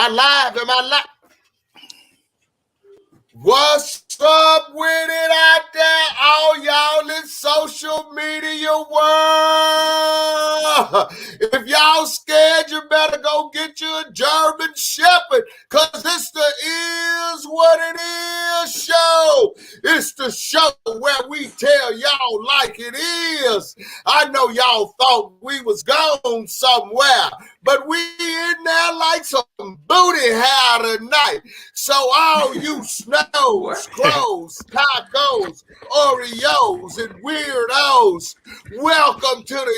I live? Am I live? What's up with it out there, all y'all in social media world? If y'all scared, you better go get you a German Shepherd, because it's the Is What It Is show. It's the show where we tell y'all like it is. I know y'all thought we was gone somewhere, but we in there like some booty hair tonight. So all you snows, crows, tacos, Oreos, and weirdos, welcome to the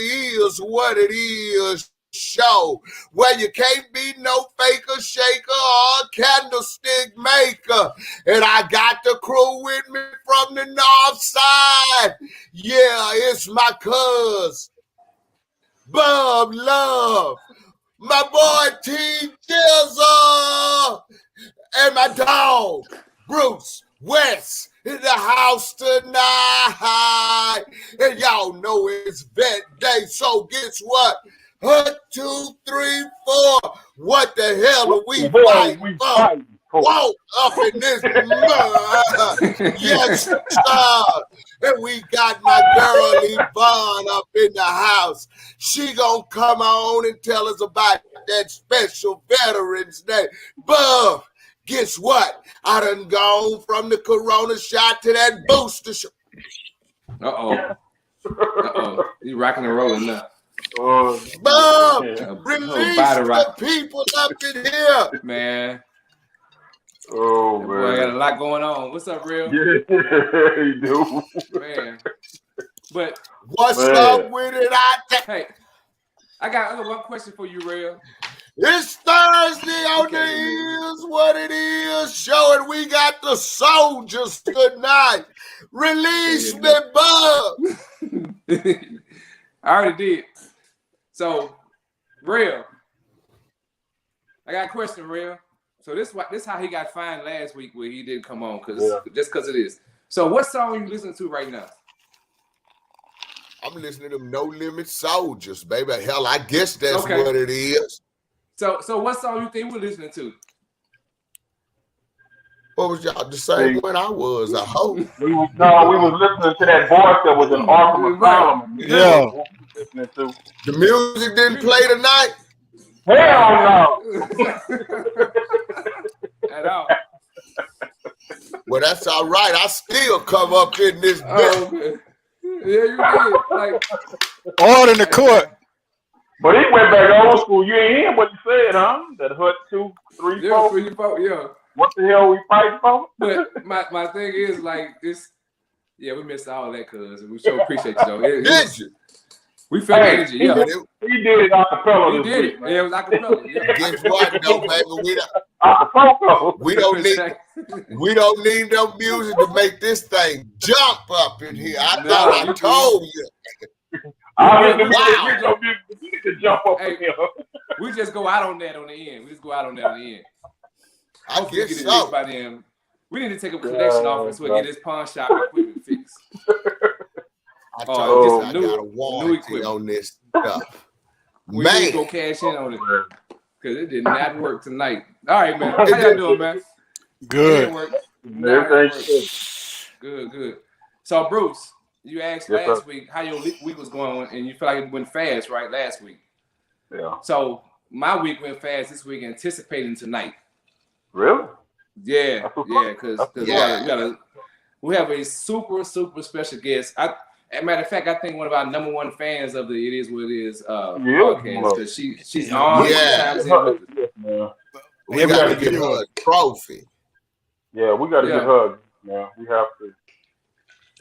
Is What It Is show, where you can't be no faker, shaker, or candlestick maker. And I got the crew with me from the north side. Yeah, it's my cuz, Bub Love, my boy T Jizzle, and my dog, Bruce West, in the house tonight. And y'all know it's vet day, so guess what? 1, 2, 3, 4. What the hell are we fighting for? Walk up in this mud. Yes, sir. And we got my girl Ivonne up in the house. She gonna come on and tell us about that special Veterans Day. But guess what? I done gone from the corona shot to that booster shot. You rocking and rolling now. Bob, release the people up in here. Man. Oh, man. Boy, I got a lot going on. What's up, Real? Yeah, you do. Man. But what's up with it out there? Hey, I got one question for you, Real. It's Thursday on the Is What It Is show, and we got the soldiers tonight. Release me, Bub. I already did. So, Real, I got a question, Real. So this how he got fined last week where he didn't come on just because of this. So what song are you listening to right now? I'm listening to them No Limit Soldiers, baby. Hell, I guess that's what it is. So what song you think we're listening to? What was y'all the same when I was? I hope. We was listening to that voice that was in Arkham Asylum. Yeah. The music didn't play tonight? Hell no. At all. Well, that's all right. I still come up in this bitch. Okay. Yeah, you did. Like, all in the court. But he went back old school. You ain't hear what he said, huh? That hut 2, 3, 4. 3, 4, yeah. What the hell we fighting for? But my thing is like this. Yeah, we missed all that, cuz we sure appreciate you though. Did you? We felt energy. Yeah, he did it acapella. He did it. Yeah, it was acapella. Yeah. Guess what, though, baby? We don't need no music to make this thing jump up in here. I thought I told you. We just go out on that on the end. We just go out on that on the end. I guess so. By then, we need to take a collection off so we get this pawn shop equipment fixed. I told you I got a warranty on this stuff. We need to go cash in on it because it did not work tonight. All right, man. How y'all doing, man? Good. Good. So, Bruce, you asked last week how your week was going, and you feel like it went fast, right? Last week. Yeah. So my week went fast this week, anticipating tonight. Really? Yeah, because we have a super special guest. As a matter of fact, I think one of our number one fans of the It Is What It Is podcast, because she's on. Yeah. We got to get her a trophy. Yeah, we got to get her. Yeah, we have to.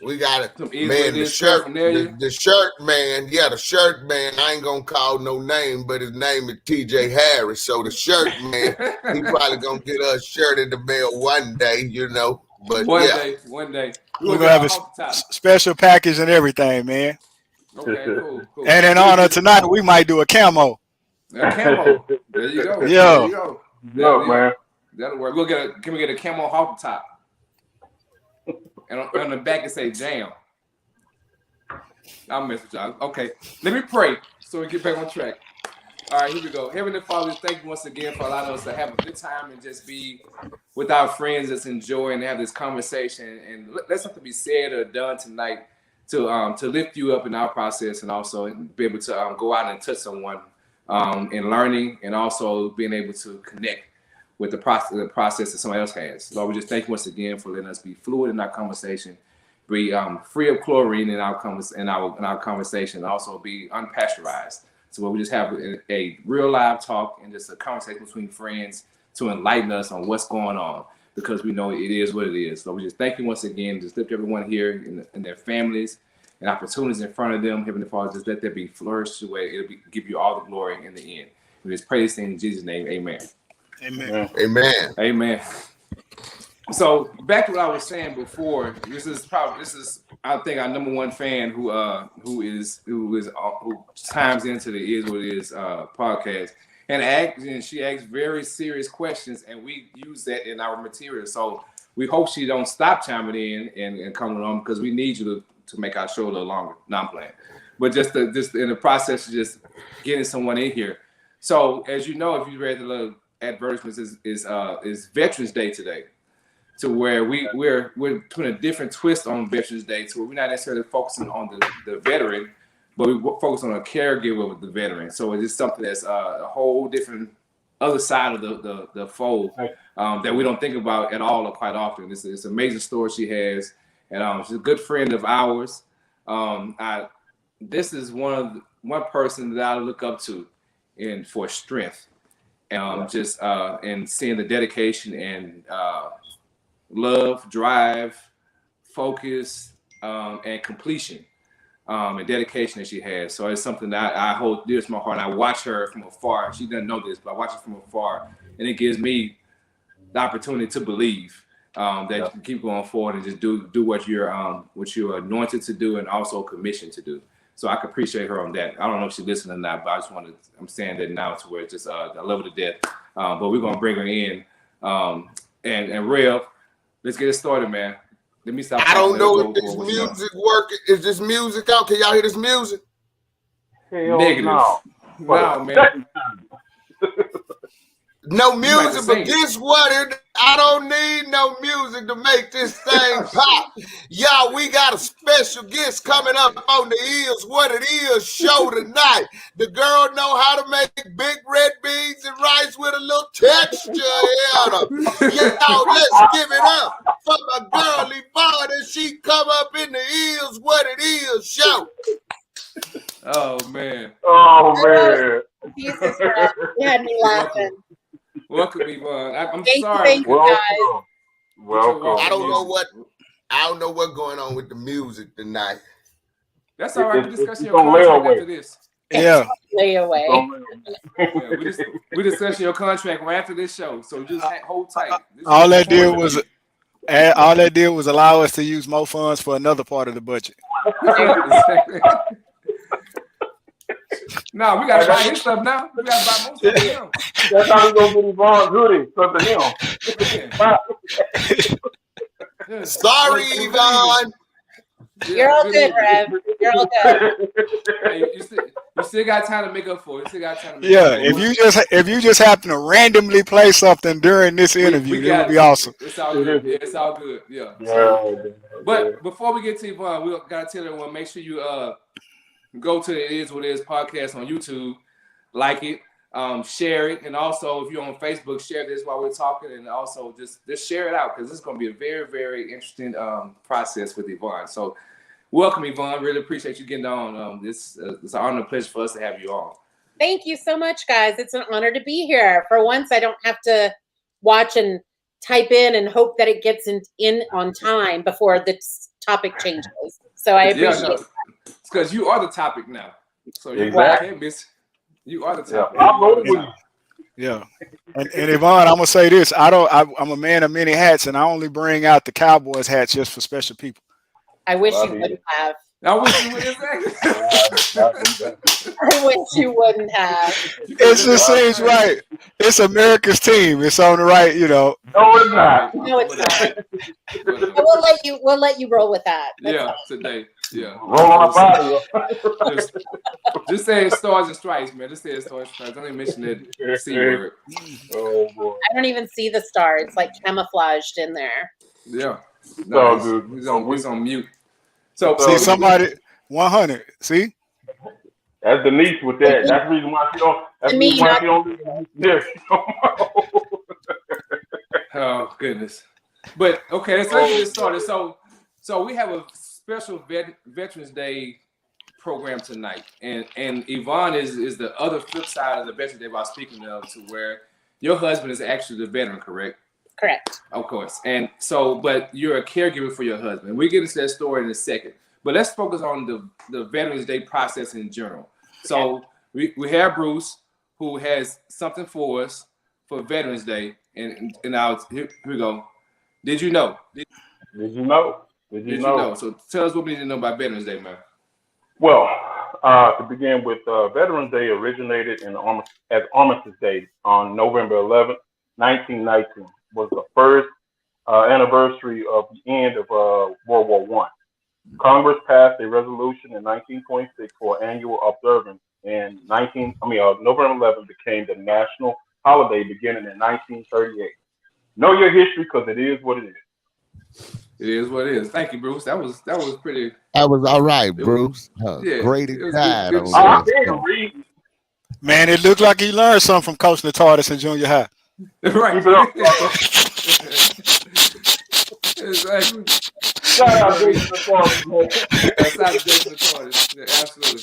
We got it, man. The shirt man. Yeah, the shirt man. I ain't gonna call no name, but his name is TJ Harris. So the shirt man, he probably gonna get us a shirt in the mail one day, you know. But one day, we're gonna have a special package and everything, man. Okay, cool. And in honor tonight, we might do a camo. A camo. There you go. Yeah. There you go. Man. That'll work. Can we get a camo halter top? And on the back it say jam. I'll mess with y'all. Okay, let me pray so we get back on track. All right, here we go. Heavenly Father, thank you once again for allowing us to have a good time and just be with our friends, just enjoy and have this conversation. And let something be said or done tonight to lift you up in our process, and also be able to go out and touch someone in learning, and also being able to connect with the process that somebody else has. Lord, we just thank you once again for letting us be fluid in our conversation, be free of chlorine in our conversation, and also be unpasteurized. So where we just have a real live talk and just a conversation between friends to enlighten us on what's going on, because we know it is what it is. So we just thank you once again. Just lift everyone here and their families and opportunities in front of them. Heavenly Father, just let there be flourished away. Give you all the glory in the end. We just pray this thing in Jesus' name. Amen. Amen. Amen. Amen. So back to what I was saying before. This is I think our number one fan who chimes into the Is What It Is podcast, and she asks very serious questions, and we use that in our material. So we hope she don't stop chiming in and coming on, because we need you to make our show a little longer. No, I'm playing. But just in the process of just getting someone in here. So as you know, if you read the little advertisements, is Veterans Day today. To where we're putting a different twist on Veterans Day, to where we're not necessarily focusing on the veteran, but we focus on a caregiver with the veteran. So it's just something that's a whole different other side of the fold that we don't think about at all or quite often. It's an amazing story she has, and she's a good friend of ours. This is one person that I look up to for strength, and just and seeing the dedication and love, drive, focus, and completion, and dedication that she has. So it's something that I hold dear to my heart. And I watch her from afar. She doesn't know this, but I watch her from afar, and it gives me the opportunity to believe that you can keep going forward and just do what you're anointed to do, and also commissioned to do. So I can appreciate her on that. I don't know if she's listening or not, but I'm saying that now to where it's just I love her to death. But we're gonna bring her in, and Rev. Let's get it started, man. Let me stop. I don't know if this music working. Is this music out? Can y'all hear this music? Hell Negative. No, man. No music, but guess what? I don't need no music to make this thing pop. Y'all, we got a special guest coming up on the Is What It Is show tonight. The girl know how to make big red beans and rice with a little texture in them. Y'all, let's give it up for my girl Ivonne, and she come up in the Is What It Is show. Oh man. Jesus Christ. You had me laughing. Welcome, Ivonne. I'm sorry. Thank you, guys. Welcome. I don't know what's going on with the music tonight. That's all right. We're discussing your contract after this. Yeah. Lay away. We're discussing your contract right after this show. So just hold tight. All that did was allow us to use more funds for another part of the budget. No, we gotta buy his stuff now. We gotta buy most of him. That's how we gonna get Yvonne's hoodie for him. Sorry, Ivonne. You're all good, Rev. You're all good. Hey, you still got time to make up for it. You still got time to make up for it. If you just happen to randomly play something during this interview, it would be awesome. It's all good. Yeah, it's all good. Yeah. But before we get to Yvonne, we gotta tell everyone, make sure you go to the It Is What It Is podcast on YouTube, like it, share it, and also if you're on Facebook, share this while we're talking, and also just share it out, because this is going to be a very, very interesting process with Yvonne. So welcome, Yvonne. Really appreciate you getting on. It's an honor and pleasure for us to have you on. Thank you so much, guys. It's an honor to be here. For once, I don't have to watch and type in and hope that it gets in on time before the topic changes. So I appreciate it. It's because you are the topic now. So you can't miss. You are the topic. Yeah. And Yvonne, I'm gonna say this. I'm a man of many hats, and I only bring out the Cowboys hats just for special people. I wish you wouldn't have. I wish you wouldn't have. I wish you wouldn't have. It just seems right. It's America's team. It's on the right, No, it's not. No, it's not. We'll let you roll with that. That's today. Yeah. Roll on up out of here. Just say Stars and Stripes, man. Just say Stars and Stripes. Don't even mention that C word. Oh boy. I don't even see the star. It's like camouflaged in there. Yeah. No, He's on mute. So See somebody 100. See? That's Denise with that. That's the reason why she don't. That's the reason why she don't. Yeah. Oh goodness. But okay, let's get started. So we have a special Veterans Day program tonight, and Ivonne is the other flip side of the Veterans Day I was speaking of, to where your husband is actually the veteran, correct? Correct. Of course. And so, but you're a caregiver for your husband. We get into that story in a second. But let's focus on the Veterans Day process in general. So we have Bruce, who has something for us for Veterans Day, and here we go. Did you know? Did you know? Did you know? So tell us what we need to know about Veterans Day, man. Well, to begin with, Veterans Day originated as Armistice Day on November 11th, 1919. Was the first anniversary of the end of World War I. Congress passed a resolution in 1926 for annual observance, and November 11th became the national holiday beginning in 1938. Know your history, because it is what it is. It is what it is. Thank you, Bruce. That was pretty. That was all right, Bruce. Great guide. I didn't read. Man, it looked like he learned something from coaching the TARDIS in junior high. Right. Exactly. Shout out Jason the TARDIS. Shout out Jason the TARDIS. Yeah, absolutely.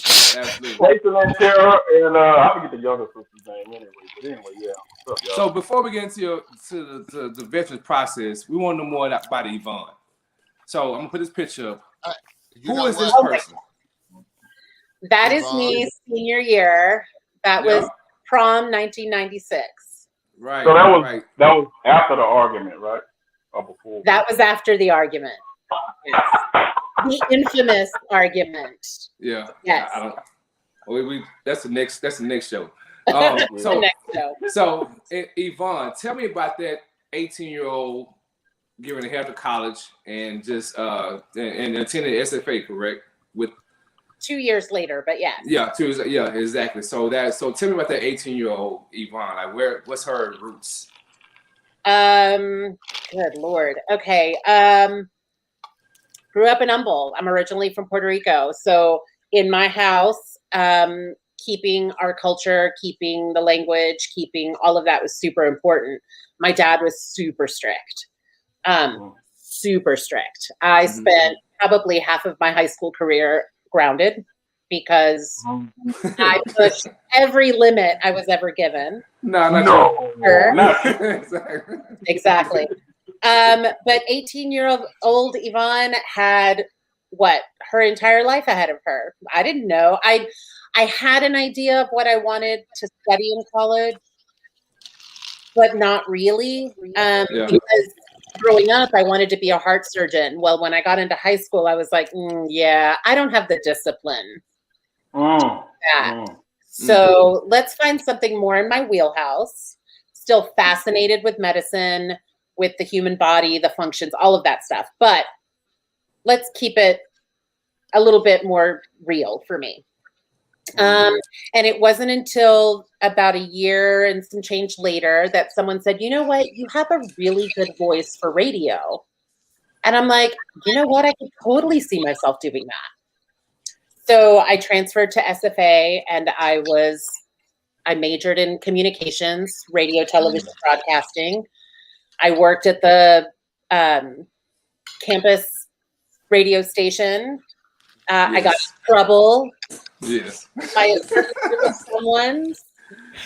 Jason and Tara, and I forget the younger sister's name anyway. But anyway, yeah. What's up, so before we get into the veterans process, we want to know more about Ivonne. So I'm gonna put this picture up. Who is this person? That is me, senior year. That was prom 1996. Right. So that was after the argument, right? Or before? That was after the argument. Yes. The infamous argument. Yeah. Yes. That's the next show. The next show. So Ivonne, tell me about that 18-year-old getting ahead of college and just and attending SFA, correct? With 2 years later, but yes. Yeah, exactly. So tell me about that 18-year-old Ivonne. Like, what's her roots? Good Lord. Okay. Grew up in Humboldt. I'm originally from Puerto Rico. So in my house, keeping our culture, keeping the language, keeping all of that was super important. My dad was super strict. Super strict. I spent probably half of my high school career grounded because I pushed every limit I was ever given. No. Exactly. But 18-year-old Ivonne had her entire life ahead of her. I didn't know. I had an idea of what I wanted to study in college, but not really. Because growing up, I wanted to be a heart surgeon. Well, when I got into high school, I was like, I don't have the discipline. So let's find something more in my wheelhouse. Still fascinated with medicine, with the human body, the functions, all of that stuff. But let's keep it a little bit more real for me. And it wasn't until about a year and some change later that someone said, you know what, you have a really good voice for radio. And I'm like, you know what, I could totally see myself doing that. So I transferred to SFA and I majored in communications, radio, television, broadcasting. I worked at the campus radio station. I got in trouble. Yes. By someone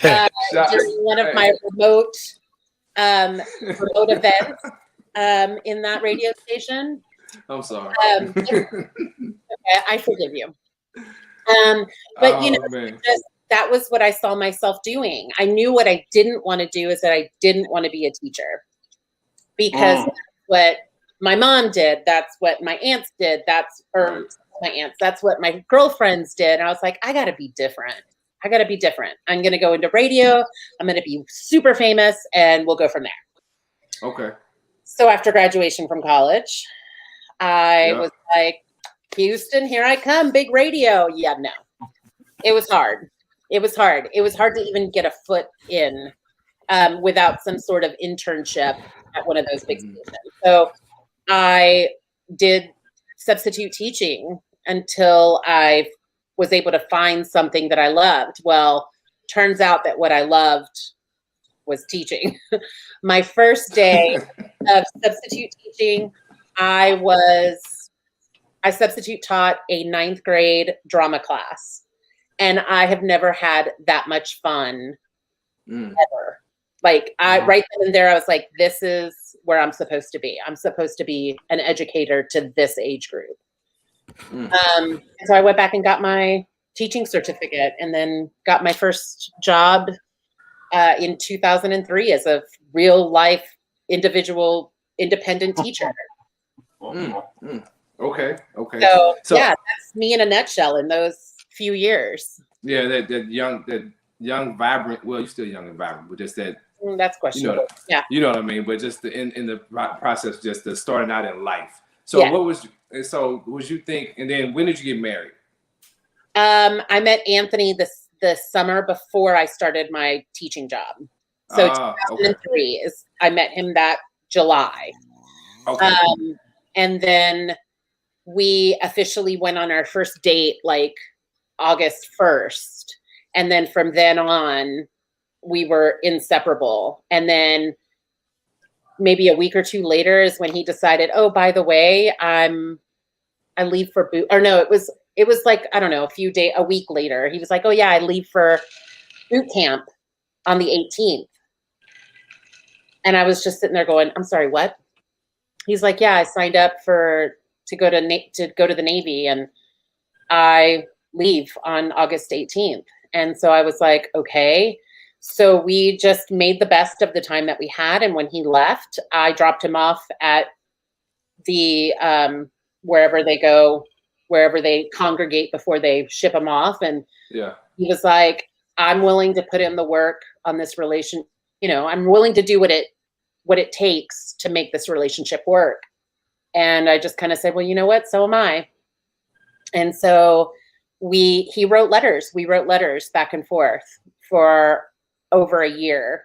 during one of my remote events in that radio station. I'm sorry. Okay, I forgive you. But that was what I saw myself doing. I knew what I didn't want to do is that I didn't want to be a teacher because that's what my mom did. That's what my aunts did. That's what my girlfriends did. And I was like, I got to be different. I'm going to go into radio. I'm going to be super famous and we'll go from there. Okay. So after graduation from college, I was like, Houston, here I come, big radio. Yeah, no. It was hard. It was hard. It was hard to even get a foot in without some sort of internship at one of those big stations. So I did substitute teaching until I was able to find something that I loved. Well, turns out that what I loved was teaching. My first day of substitute teaching, I substitute taught a 9th grade drama class. And I have never had that much fun ever. Like right then and there, I was like, this is where I'm supposed to be. I'm supposed to be an educator to this age group. So I went back and got my teaching certificate and then got my first job in 2003 as a real life individual independent teacher. Okay. So yeah, that's me in a nutshell in those few years. Yeah, that young, vibrant. Well, you're still young and vibrant, but just that. That's questionable. You know what I mean. But just in the process, just the starting out in life. So what was you think? And then when did you get married? I met Anthony the summer before I started my teaching job. So 2003 I met him that July. Okay. And then we officially went on our first date like August 1st. And then from then on, we were inseparable. And then maybe a week or two later is when he decided, oh, by the way, I leave for boot. Or no, it was like, I don't know, a week later. He was like, oh yeah, I leave for boot camp on the 18th. And I was just sitting there going, I'm sorry, what? He's like, yeah, I signed up to go to the Navy and I leave on August 18th. And so I was like, okay. So we just made the best of the time that we had. And when he left, I dropped him off at the, wherever they congregate before they ship him off. And he was like, I'm willing to put in the work on this relation. I'm willing to do what it takes to make this relationship work. And I just kind of said, well, you know what? So am I. And so he wrote letters. We wrote letters back and forth for over a year.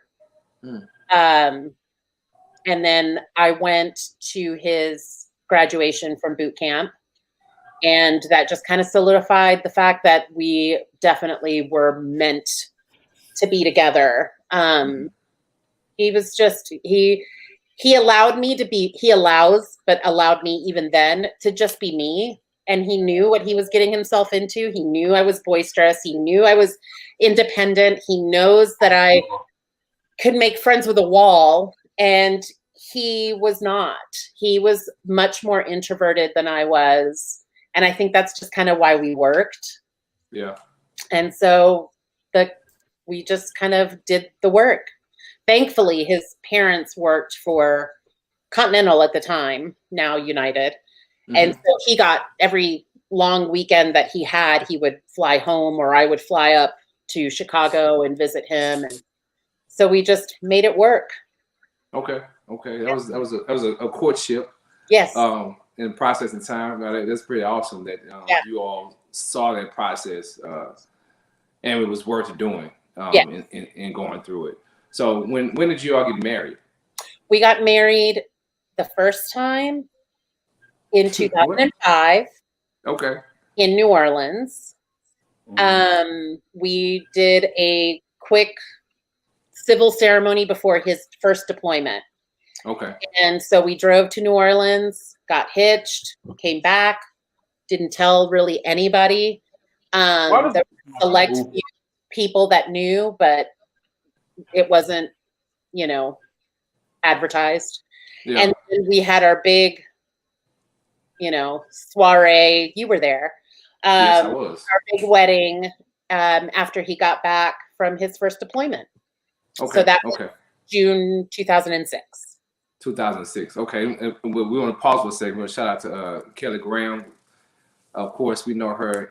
And then I went to his graduation from boot camp. And that just kind of solidified the fact that we definitely were meant to be together. He was just, he allowed me to be, but allowed me even then to just be me. And he knew what he was getting himself into. He knew I was boisterous. He knew I was independent. He knows that I could make friends with a wall. And he was not. He was much more introverted than I was. And I think that's just kind of why we worked. Yeah. And so we just kind of did the work. Thankfully, his parents worked for Continental at the time, now United. And so he got every long weekend that he had, he would fly home or I would fly up to Chicago and visit him. And so we just made it work. Okay. That was a courtship. Yes. In processing time. That's pretty awesome that you all saw that process and it was worth doing in going through it. So when did you all get married? We got married the first time in 2005. Okay. In New Orleans. We did a quick civil ceremony before his first deployment. Okay. And so we drove to New Orleans, got hitched, came back, didn't tell really anybody. There were select few people that knew, but it wasn't, advertised. Yeah. And then we had our big, soiree. You were there. Yes, I was. Our big wedding after he got back from his first deployment. Okay. So that was June 2006. 2006. Okay. And we want to pause for a second. We'll shout out to Kelly Graham. Of course, we know her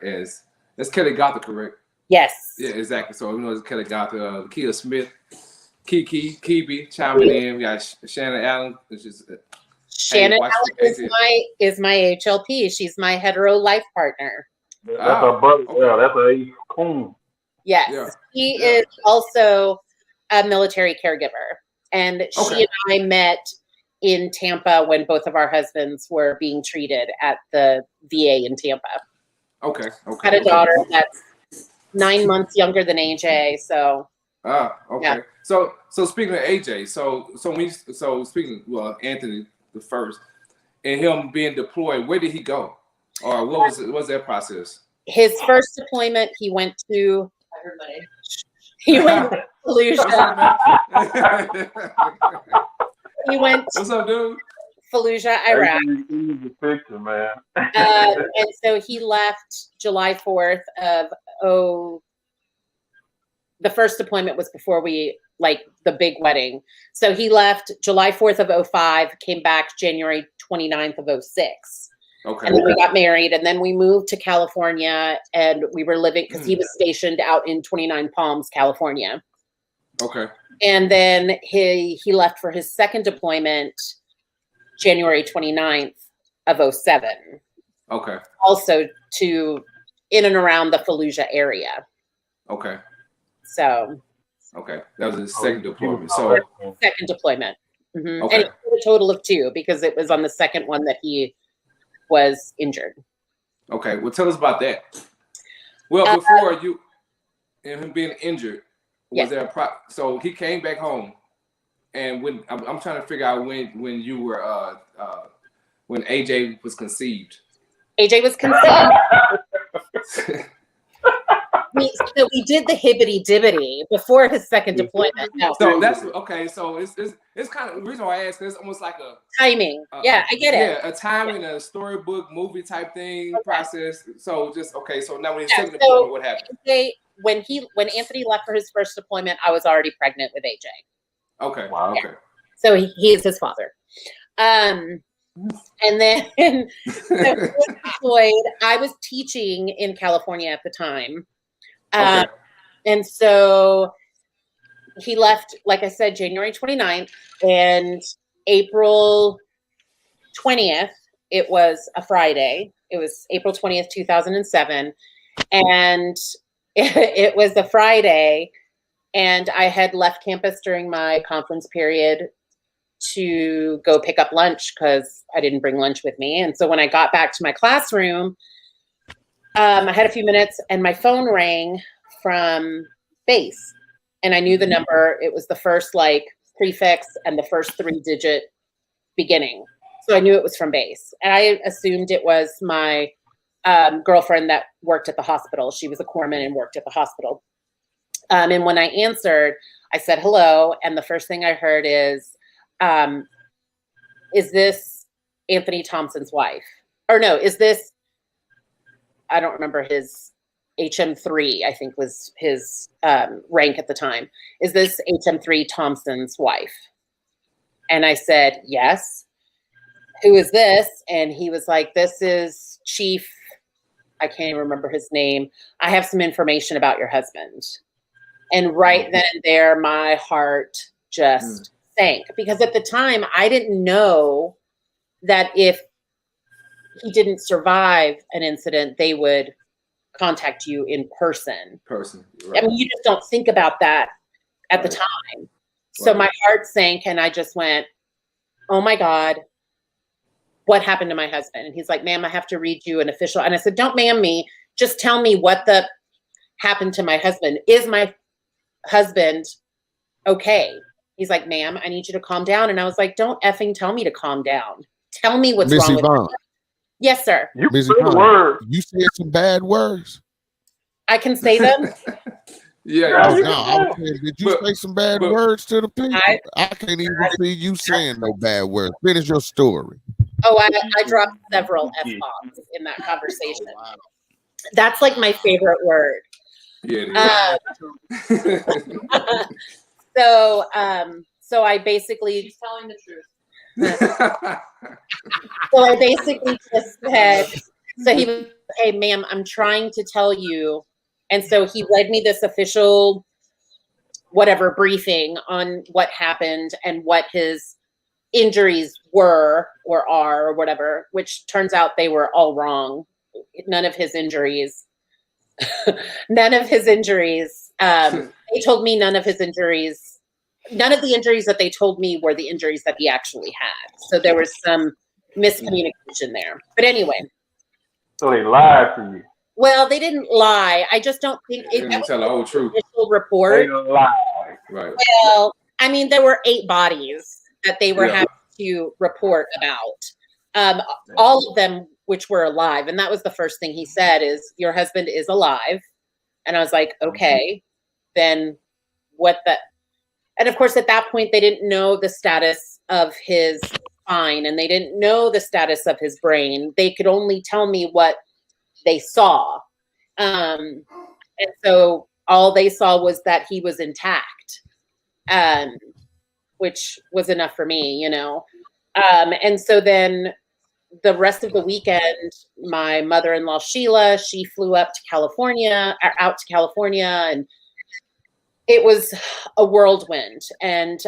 that's Kelly Gotha, correct? Yes. Yeah, exactly. So we know it's Kelly Gotha, Kia Smith, Kibi chiming in. We got Shannon Allen, which is Shannon is my HLP. She's my hetero life partner. That's our brother. Okay. Yeah, that's our coon. Yes, Yeah. he is also a military caregiver, and she and I met in Tampa when both of our husbands were being treated at the VA in Tampa. Okay. Had a daughter that's 9 months younger than AJ. So. Okay. Yeah. So speaking of AJ, speaking Anthony the first, and him being deployed, where did he go, or what was that process? His first deployment, he went to. He went to Fallujah. He went. What's up, dude? Fallujah, Iraq. The picture, man. And so he left July 4th of the first deployment was before we the big wedding. So he left July 4th of 05, came back January 29th of 06. Okay. And then we got married, and then we moved to California, and we were living because he was stationed out in 29 Palms, California. Okay. And then he left for his second deployment January 29th of 07. Okay. Also to in and around the Fallujah area. Okay. So. Okay. That was his second deployment. So second deployment. Mm-hmm. Okay. And it was a total of 2 because it was on the second one that he was injured. Okay. Well, tell us about that. Well, before you and him being injured, was there so he came back home, and when I'm trying to figure out when you were when AJ was conceived. AJ was conceived. So we did the hibbity dibbity before his second deployment. No. So that's okay. So it's kind of the reason why I asked. It's almost like a timing. Yeah, I get it. Yeah, a timing, a storybook movie type thing process. So just okay. So now when his second deployment, what happened? When Anthony left for his first deployment, I was already pregnant with AJ. Okay. Wow. Okay. So he is his father. And then so he was deployed. I was teaching in California at the time. And so he left, like I said, January 29th, and April 20th, it was a Friday. It was April 20th, 2007. And it was a Friday, and I had left campus during my conference period to go pick up lunch because I didn't bring lunch with me. And so when I got back to my classroom, I had a few minutes, and my phone rang from base, and I knew the number. It was the first prefix and the first 3-digit beginning. So I knew it was from base, and I assumed it was my girlfriend that worked at the hospital. She was a corpsman and worked at the hospital. And when I answered, I said, hello. And the first thing I heard is this Anthony Thompson's wife? Or no, is this, I don't remember, his HM3, I think was his rank at the time. Is this HM3 Thompson's wife? And I said, yes. Who is this? And he was like, this is Chief, I can't even remember his name. I have some information about your husband. And right then and there, my heart just sank, because at the time I didn't know that if he didn't survive an incident, they would contact you in person. Right. I mean, you just don't think about that at the time. So my heart sank, and I just went, oh my God, what happened to my husband? And he's like, ma'am, I have to read you an official. And I said, don't ma'am me, just tell me what happened to my husband. Is my husband okay? He's like, ma'am, I need you to calm down. And I was like, don't effing tell me to calm down. Tell me what's wrong with me. Yes, sir. You said some bad words. I can say them. No, did you say some bad words to the people? I can't even see you saying no bad words. Finish your story. Oh, I dropped several F-bombs in that conversation. Oh, wow. That's like my favorite word. Yeah. So I basically, he's telling the truth. So I basically just said, so he was, hey, ma'am, I'm trying to tell you. And so he read me this official, whatever, briefing on what happened and what his injuries were or are or whatever, which turns out they were all wrong. None of his injuries, they told me none of the injuries that they told me were the injuries that he actually had. So there was some miscommunication there. But anyway. So they lied to you. Well, they didn't lie. I just don't think they didn't tell the whole truth. Initial report. They lied. Right. Well, I mean, there were 8 bodies that they were having to report about. All of them which were alive. And that was the first thing he said is, your husband is alive. And I was like, okay, then what the... And of course, at that point, they didn't know the status of his spine and they didn't know the status of his brain. They could only tell me what they saw. And so all they saw was that he was intact, which was enough for me, you know. And so then the rest of the weekend, my mother-in-law, Sheila, she flew out to California, and it was a whirlwind. And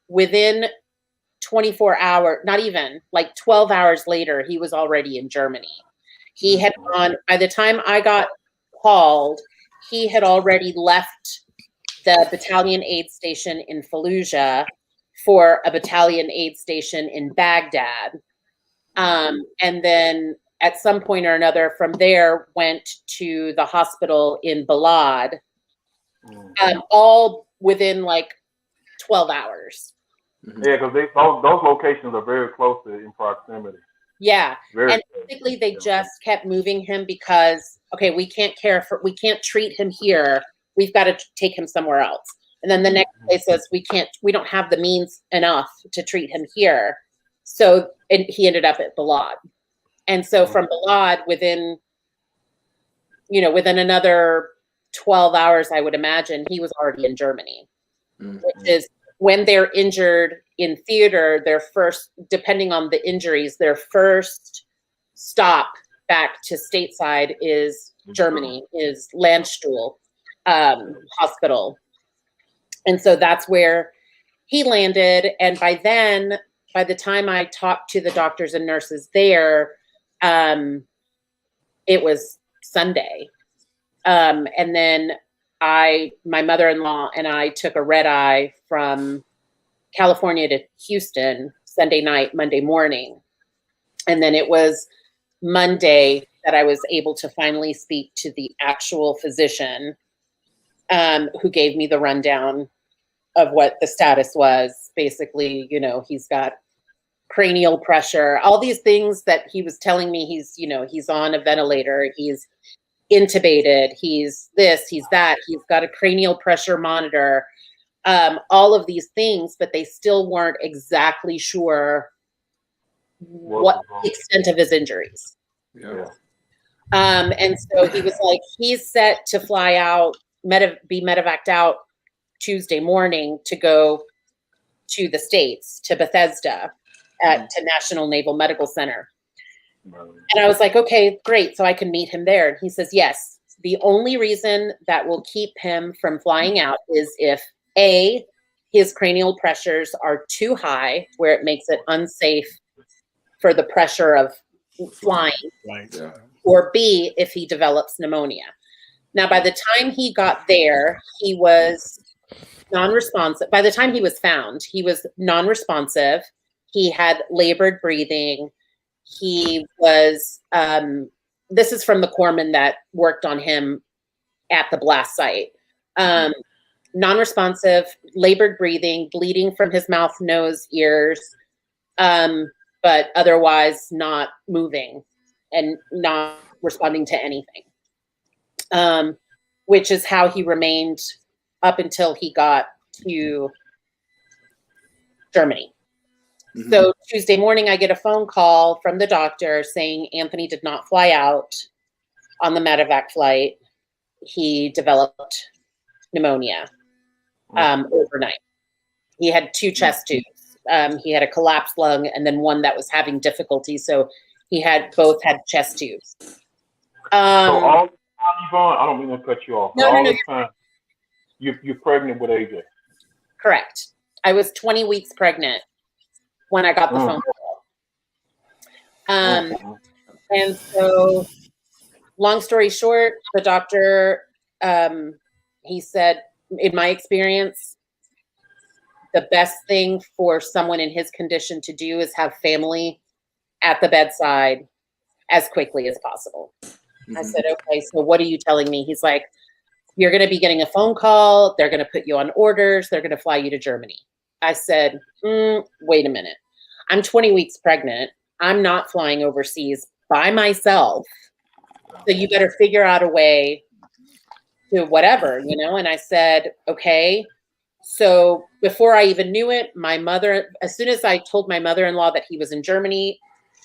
within 24 hours, not even, like 12 hours later, he was already in Germany. He had gone, by the time I got called, he had already left the battalion aid station in Fallujah for a battalion aid station in Baghdad. And then at some point or another from there went to the hospital in Balad, all within like 12 hours. Yeah, because those locations are very close in proximity. Yeah. Very and basically they just kept moving him because, okay, we can't treat him here. We've got to take him somewhere else. And then the next place says, we don't have the means enough to treat him here. So, and he ended up at Balad. And so from Balad, within another 12 hours, I would imagine, he was already in Germany, which is when they're injured in theater, their first, depending on the injuries, their first stop back to stateside is Germany, is Landstuhl Hospital. And so that's where he landed. And by then, by the time I talked to the doctors and nurses there, it was Sunday. And then my mother-in-law and I took a red eye from California to Houston Sunday night, Monday morning. And then it was Monday that I was able to finally speak to the actual physician who gave me the rundown of what the status was. Basically, he's got cranial pressure, all these things that he was telling me. He's on a ventilator, he's intubated, he's this, he's that, he's got a cranial pressure monitor, all of these things, but they still weren't exactly sure what the extent of his injuries. Yeah. And so he was like, he's set to fly out, be medevaced out Tuesday morning to go to the States, to Bethesda, to National Naval Medical Center. And I was like, okay, great. So I can meet him there. And he says, yes, the only reason that will keep him from flying out is if A, his cranial pressures are too high, where it makes it unsafe for the pressure of flying, or B, if he develops pneumonia. Now, by the time he got there, he was non-responsive. By the time he was found, he was non-responsive. He had labored breathing. He was, this is from the corpsman that worked on him at the blast site. Non-responsive, labored breathing, bleeding from his mouth, nose, ears, but otherwise not moving and not responding to anything, which is how he remained up until he got to Germany. So Tuesday morning, I get a phone call from the doctor saying Anthony did not fly out on the medevac flight. He developed pneumonia overnight. He had 2 chest tubes. He had a collapsed lung and then one that was having difficulty. So he both had chest tubes. So all the time, Yvonne, I don't mean to cut you off. No. The time, you're pregnant with AJ. Correct. I was 20 weeks pregnant when I got the phone call. And so, long story short, the doctor, he said, in my experience, the best thing for someone in his condition to do is have family at the bedside as quickly as possible. I said, okay, so what are you telling me? He's like, you're going to be getting a phone call. They're going to put you on orders. They're going to fly you to Germany. I said, wait a minute. I'm 20 weeks pregnant. I'm not flying overseas by myself. So you better figure out a way to whatever, you know? And I said, okay. So before I even knew it, my mother, as soon as I told my mother-in-law that he was in Germany,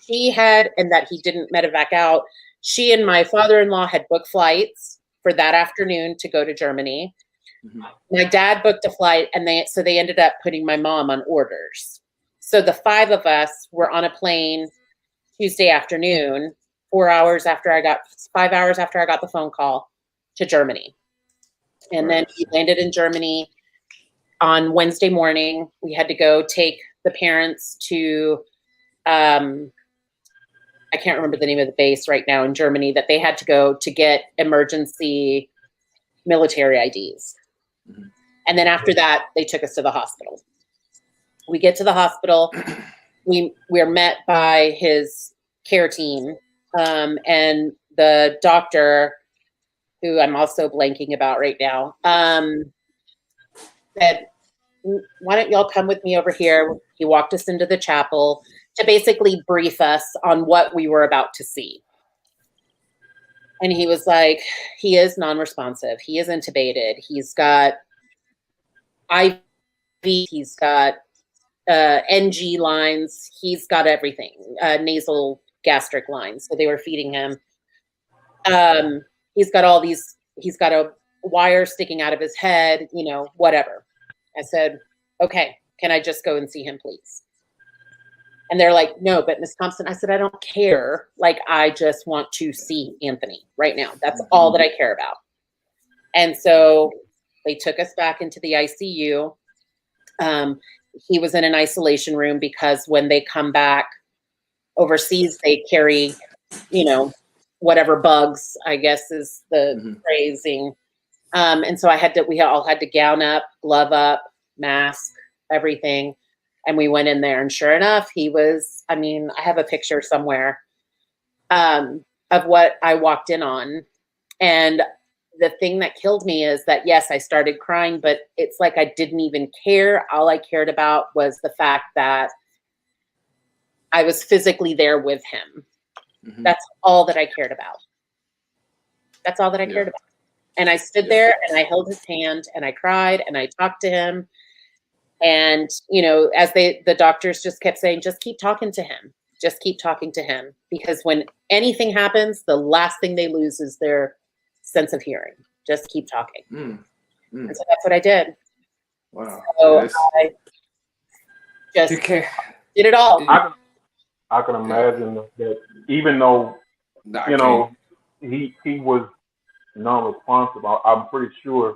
and that he didn't medevac out, she and my father-in-law had booked flights for that afternoon to go to Germany. My dad booked a flight, and they ended up putting my mom on orders. So the 5 of us were on a plane Tuesday afternoon, 5 hours after I got the phone call, to Germany. And then we landed in Germany on Wednesday morning. We had to go take the parents to, I can't remember the name of the base right now in Germany, that they had to go to get emergency military IDs. And then after that, they took us to the hospital. We get to the hospital. We're met by his care team, and the doctor, who I'm also blanking about right now, said, why don't y'all come with me over here? He walked us into the chapel to basically brief us on what we were about to see. And he was like, he is non-responsive. He is intubated. He's got IV. He's got NG lines. He's got everything, nasal gastric lines. So they were feeding him. He's got a wire sticking out of his head, whatever. I said, okay, can I just go and see him, please? And they're like, no, but Miss Thompson, I said, I don't care. Like, I just want to see Anthony right now. That's all that I care about. And so they took us back into the ICU. He was in an isolation room because when they come back overseas, they carry, whatever bugs, I guess is the phrasing. And so we all had to gown up, glove up, mask, everything. And we went in there, and sure enough, he was, I have a picture somewhere of what I walked in on. And the thing that killed me is that, yes, I started crying, but it's like I didn't even care. All I cared about was the fact that I was physically there with him. That's all that I cared about. That's all that I cared about. And I stood there and I held his hand and I cried and I talked to him. And, as the doctors just kept saying, just keep talking to him. Just keep talking to him. Because when anything happens, the last thing they lose is their sense of hearing. Just keep talking. And so that's what I did. Wow. So I just did it all. I can imagine that even though, he was non-responsive, I'm pretty sure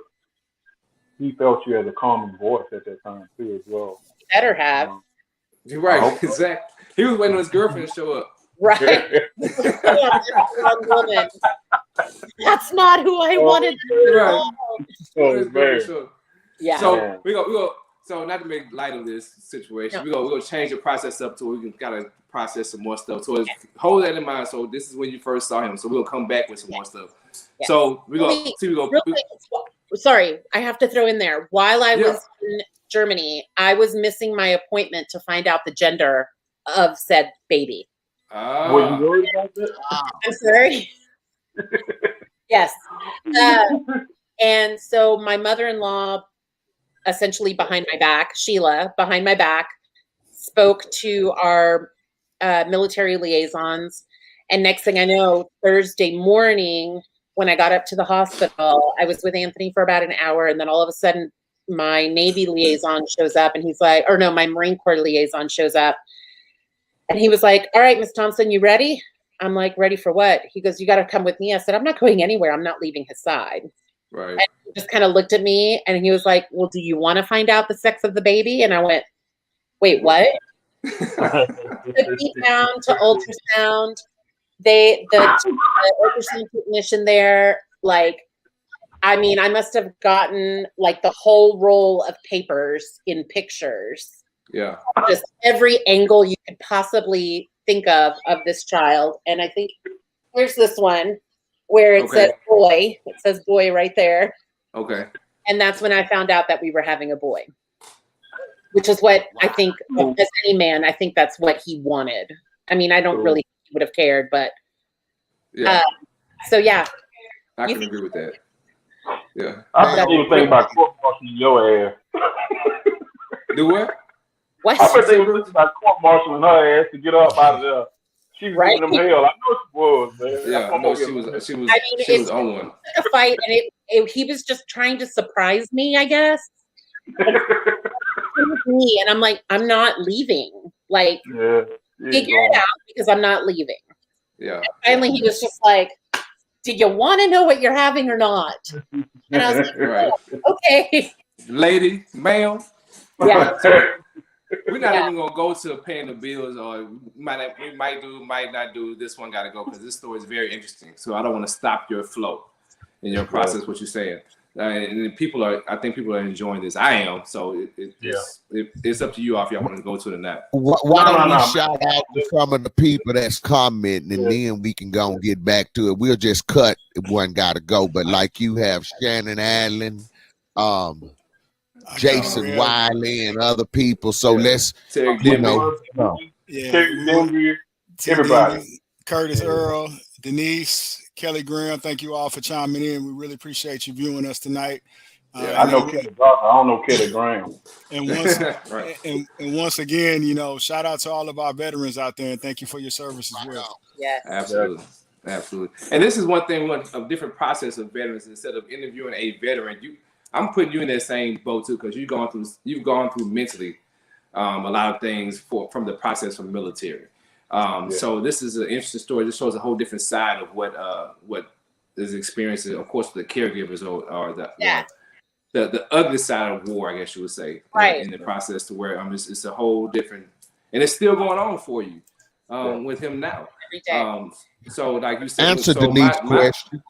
he felt you as a calming voice at that time too, as well. He better have. You're right, exactly. He was waiting on his girlfriend to show up. Right. That's not who I wanted to know. Yeah. So we go. So not to make light of this situation, we're gonna change the process up to where we can kind of process some more stuff. So hold that in mind. So this is when you first saw him. So we'll come back with some more stuff. Yes. So sorry, I have to throw in there. While I was in Germany, I was missing my appointment to find out the gender of said baby. Were you worried about that? I'm sorry. Yes. And so my mother-in-law, essentially behind my back, Sheila, behind my back, spoke to our military liaisons. And next thing I know, Thursday morning, when I got up to the hospital, I was with Anthony for about an hour. And then all of a sudden, my Navy liaison shows up and he's like, or no, my Marine Corps liaison shows up. And he was like, all right, Miss Thompson, you ready? I'm like, ready for what? He goes, you got to come with me. I said, I'm not going anywhere. I'm not leaving his side. Right. And he just kind of looked at me and he was like, well, do you want to find out the sex of the baby? And I went, wait, what? The beat down to ultrasound. The ultrasound technician there, like, I mean, I must have gotten like the whole roll of papers in pictures. Yeah. Just every angle you could possibly think of this child. And I think here's this one where it says boy. It says boy right there. Okay. And that's when I found out that we were having a boy, which is what I think, as any man, I think that's what he wanted. I mean, I don't really think he would have cared, but yeah. So yeah. I can agree with that. Yeah. I bet you think about court-martialing your ass. Do what? What? I bet they were thinking about court-martialing her ass to get up out of there. She was right? giving them hell. I know she was, man. Yeah, no, she was I mean, she was on one. A fight, and he was just trying to surprise me, I guess. Me, and I'm like, I'm not leaving. Like, figure it out because I'm not leaving. Yeah. And finally, he was just like, "Do you want to know what you're having or not?" And I was like, right. "Oh, okay, lady, ma'am." Yeah. We're not even gonna go to paying the bills, or we might not do. This one got to go because this story is very interesting. So I don't want to stop your flow in your process. What you're saying, and I think people are enjoying this. I am. So it's up to you if y'all want to go to it or not. Why don't we shout out to some of the people that's commenting, and then we can go and get back to it. We'll just cut if one got to go. But like you have Shannon Allen, Jason Wiley, and other people. So let's, everybody. Curtis Earl, Denise, Kelly Graham, thank you all for chiming in. We really appreciate you viewing us tonight. I know Kelly Graham. I don't know Kelly Graham. And once, and once again, shout out to all of our veterans out there, and thank you for your service as well. Yeah, absolutely. Absolutely. And this is one thing, a different process of veterans. Instead of interviewing a veteran, I'm putting you in that same boat too, because you've gone through mentally a lot of things from the process from military. So this is an interesting story. This shows a whole different side of what is experiencing, of course, the caregivers or the ugly side of war, I guess you would say, right, in the process to where it's a whole different, and it's still going on for you with him now. Every day. So like you said, answer Denise's question.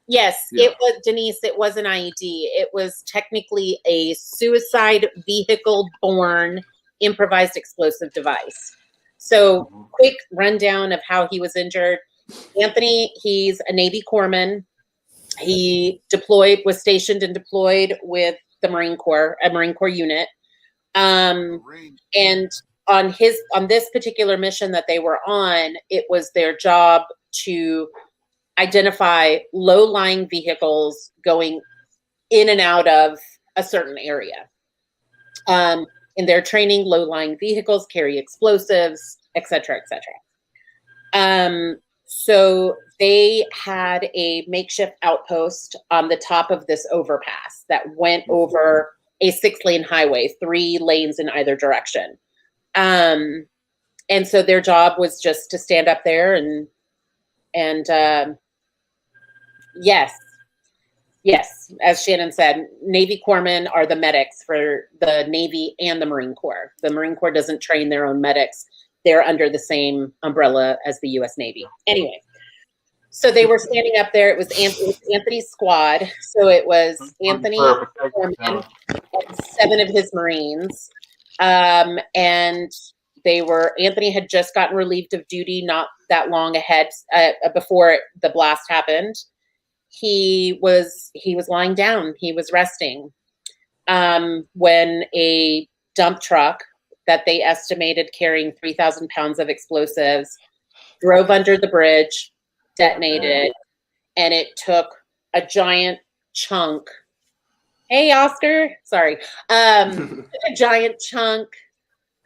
Yes, it was Denise. It was an IED. It was technically a suicide vehicle-borne improvised explosive device. So, quick rundown of how he was injured. Anthony, he's a Navy corpsman. He was stationed and deployed with the Marine Corps, a Marine Corps unit. And on this particular mission that they were on, it was their job to identify low-lying vehicles going in and out of a certain area. In their training, low-lying vehicles carry explosives, et cetera, et cetera. So they had a makeshift outpost on the top of this overpass that went over a 6-lane highway, 3 lanes in either direction. And so their job was just to stand up there and yes, as Shannon said, Navy corpsmen are the medics for the Navy and the Marine Corps. The Marine Corps doesn't train their own medics. They're under the same umbrella as the U.S. Navy. Anyway, so they were standing up there. It was Anthony's squad. So it was Anthony Corpsman and 7 of his Marines. And Anthony had just gotten relieved of duty not that long ahead before the blast happened. He was lying down. He was resting when a dump truck that they estimated carrying 3,000 pounds of explosives drove under the bridge, detonated, and it took a giant chunk. Hey, Oscar. Sorry. A giant chunk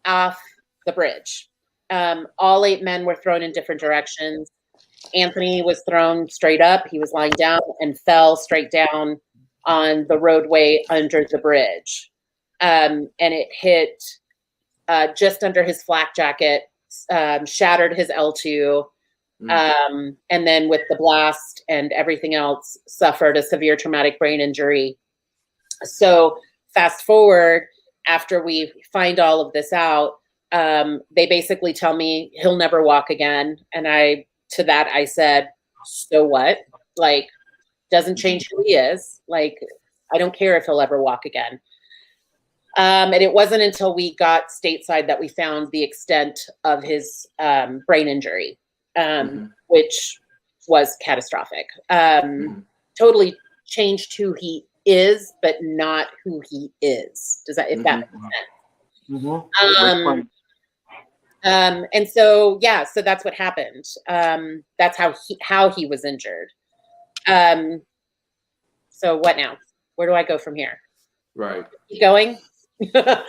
off the bridge. All 8 men were thrown in different directions. Anthony was thrown straight up. He was lying down and fell straight down on the roadway under the bridge. And it hit just under his flak jacket, shattered his L2, and then with the blast and everything else, suffered a severe traumatic brain injury. So fast forward, after we find all of this out, they basically tell me he'll never walk again. And to that I said, so what? Like, doesn't change who he is. Like, I don't care if he'll ever walk again. And it wasn't until we got stateside that we found the extent of his brain injury, which was catastrophic. Totally changed who he is, but not who he is. Does that, if that makes sense? And so, yeah, so that's what happened. That's how he was injured. So what now? Where do I go from here? Right. Keep going. Yeah.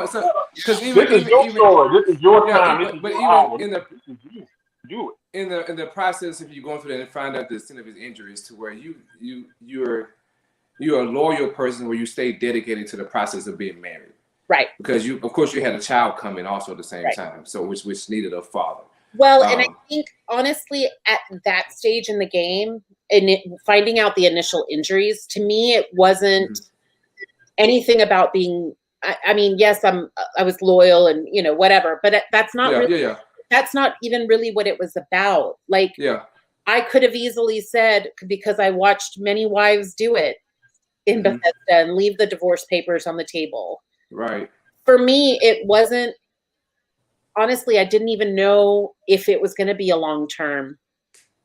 So, because this is your story. This is your time. But even in the process, if you're going through that and find out the extent of his injuries, to where you're a loyal person, where you stay dedicated to the process of being married. Right. Because of course you had a child coming also at the same time, so which needed a father. Well, and I think honestly at that stage in the game, and finding out the initial injuries, to me it wasn't anything about being. I mean, yes, I was loyal and whatever, but that's not really. That's not even really what it was about. Like, I could have easily said, because I watched many wives do it in Bethesda, and leave the divorce papers on the table. Right. For me, it wasn't, honestly, I didn't even know if it was going to be a long-term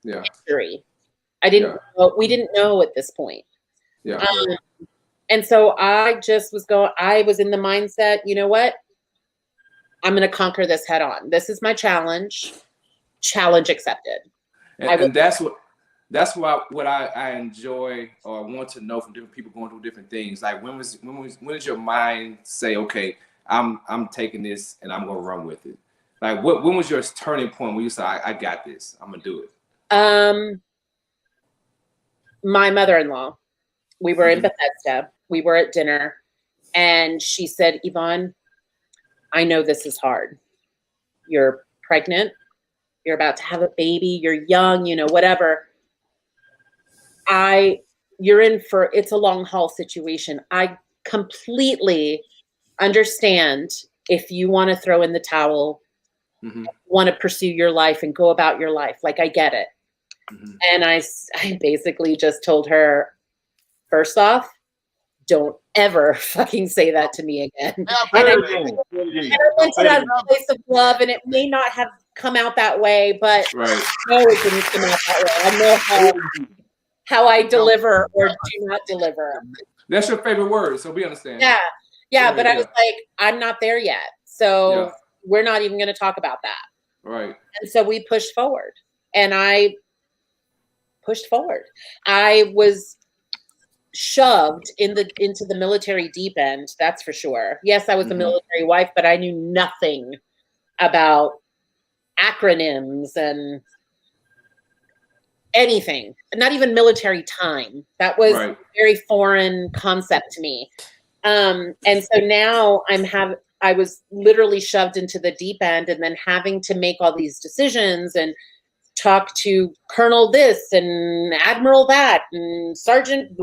injury. I didn't know, we didn't know at this point. Yeah. And so I just I was in the mindset, you know what? I'm going to conquer this head on. This is my challenge. Challenge accepted. And that's what I enjoy or want to know from different people going through different things. Like when did your mind say, okay, I'm taking this and I'm gonna run with it? Like when was your turning point where you said, I got this, I'm gonna do it? My mother-in-law, we were in Bethesda, we were at dinner, and she said, Yvonne, I know this is hard. You're pregnant, you're about to have a baby, you're young, whatever. You're in for, it's a long haul situation. I completely understand if you want to throw in the towel, want to pursue your life and go about your life. Like, I get it. And I basically just told her, first off, don't ever fucking say that to me again. And I went to that place of love, and it may not have come out that way, but no, it didn't come out that way. I know how I deliver or do not deliver. That's your favorite word, so we understand. Yeah, but I was like, I'm not there yet, so we're not even going to talk about that. Right. And so we pushed forward, and I pushed forward. I was shoved into the military deep end, that's for sure. Yes, I was a military wife, but I knew nothing about acronyms and anything, not even military time. That was a very foreign concept to me. And so now I was literally shoved into the deep end, and then having to make all these decisions and talk to Colonel this and Admiral that and Sergeant.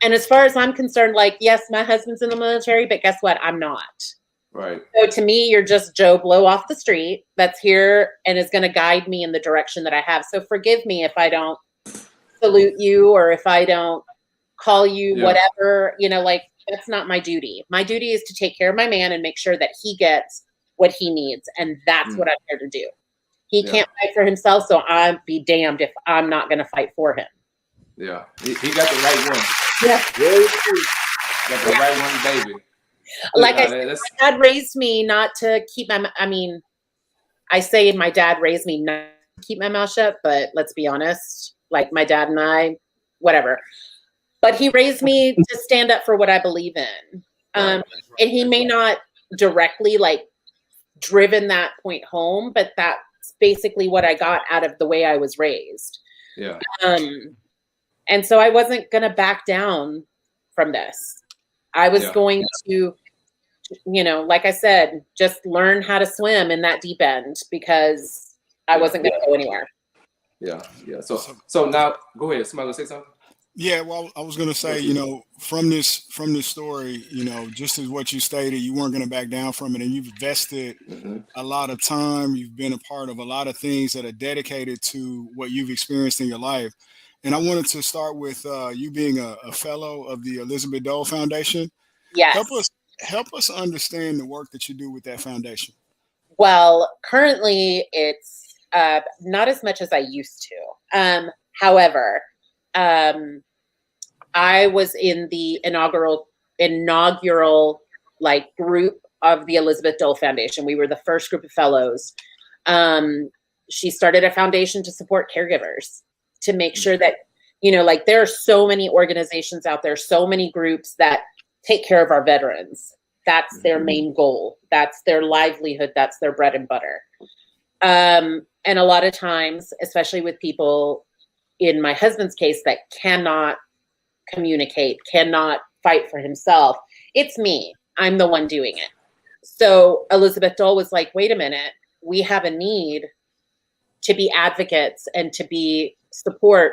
And as far as I'm concerned, like, yes, my husband's in the military, but guess what? I'm not. Right. So to me, you're just Joe Blow off the street that's here and is going to guide me in the direction that I have. So forgive me if I don't salute you or if I don't call you whatever, like, that's not my duty. My duty is to take care of my man and make sure that he gets what he needs. And that's what I'm here to do. He can't fight for himself, so I'd be damned if I'm not going to fight for him. Yeah. He got the right one. Yeah. Got the right one, baby. Like I said, my dad raised me not to keep I say my dad raised me not to keep my mouth shut, but let's be honest, like my dad and I, whatever. But he raised me to stand up for what I believe in. And he may not directly driven that point home, but that's basically what I got out of the way I was raised. Yeah. And so I wasn't going to back down from this. I was going to, like I said, just learn how to swim in that deep end because I wasn't going to go anywhere. Yeah. Yeah. So now go ahead. Somebody say something? Yeah, well, I was going to say, from this story, just as what you stated, you weren't going to back down from it, and you've invested a lot of time. You've been a part of a lot of things that are dedicated to what you've experienced in your life. And I wanted to start with you being a fellow of the Elizabeth Dole Foundation. Yes. Help us understand the work that you do with that foundation. Well, currently it's not as much as I used to. However, I was in the inaugural group of the Elizabeth Dole Foundation. We were the first group of fellows. She started a foundation to support caregivers, to make sure that, there are so many organizations out there, so many groups that take care of our veterans. That's their main goal. That's their livelihood. That's their bread and butter. And a lot of times, especially with people in my husband's case that cannot communicate, cannot fight for himself, it's me. I'm the one doing it. So Elizabeth Dole was like, wait a minute, we have a need to be advocates and to be support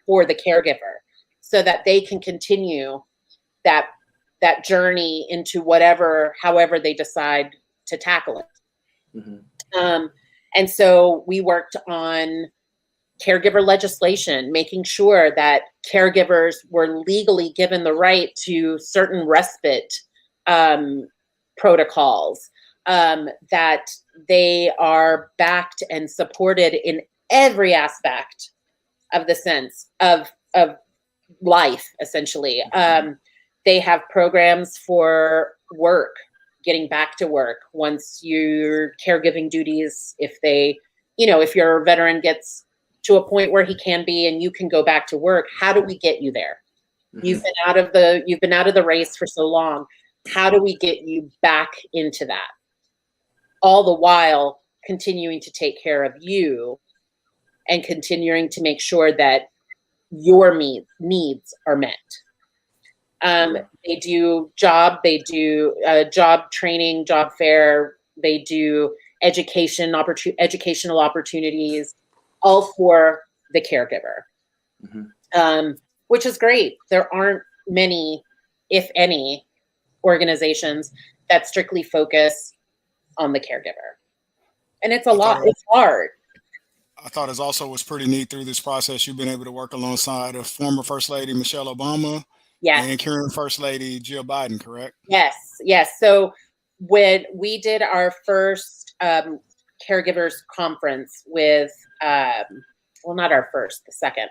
for the caregiver so that they can continue that journey into however they decide to tackle it. And so we worked on caregiver legislation, making sure that caregivers were legally given the right to certain respite protocols, that they are backed and supported in every aspect of the sense of life, essentially. They have programs for work, getting back to work once your caregiving duties, if your veteran gets to a point where he can be and you can go back to work, how do we get you there? You've been out of the race for so long. How do we get you back into that? All the while continuing to take care of you and continuing to make sure that your needs are met. They do job training, job fair. They do educational opportunities, all for the caregiver, which is great. There aren't many, if any, organizations that strictly focus on the caregiver. And it's a lot. It's hard. I thought it also was pretty neat through this process. You've been able to work alongside of former First Lady Michelle Obama. Yes. And current First Lady Jill Biden, correct? Yes. So when we did our first caregivers conference with, not our first, the second,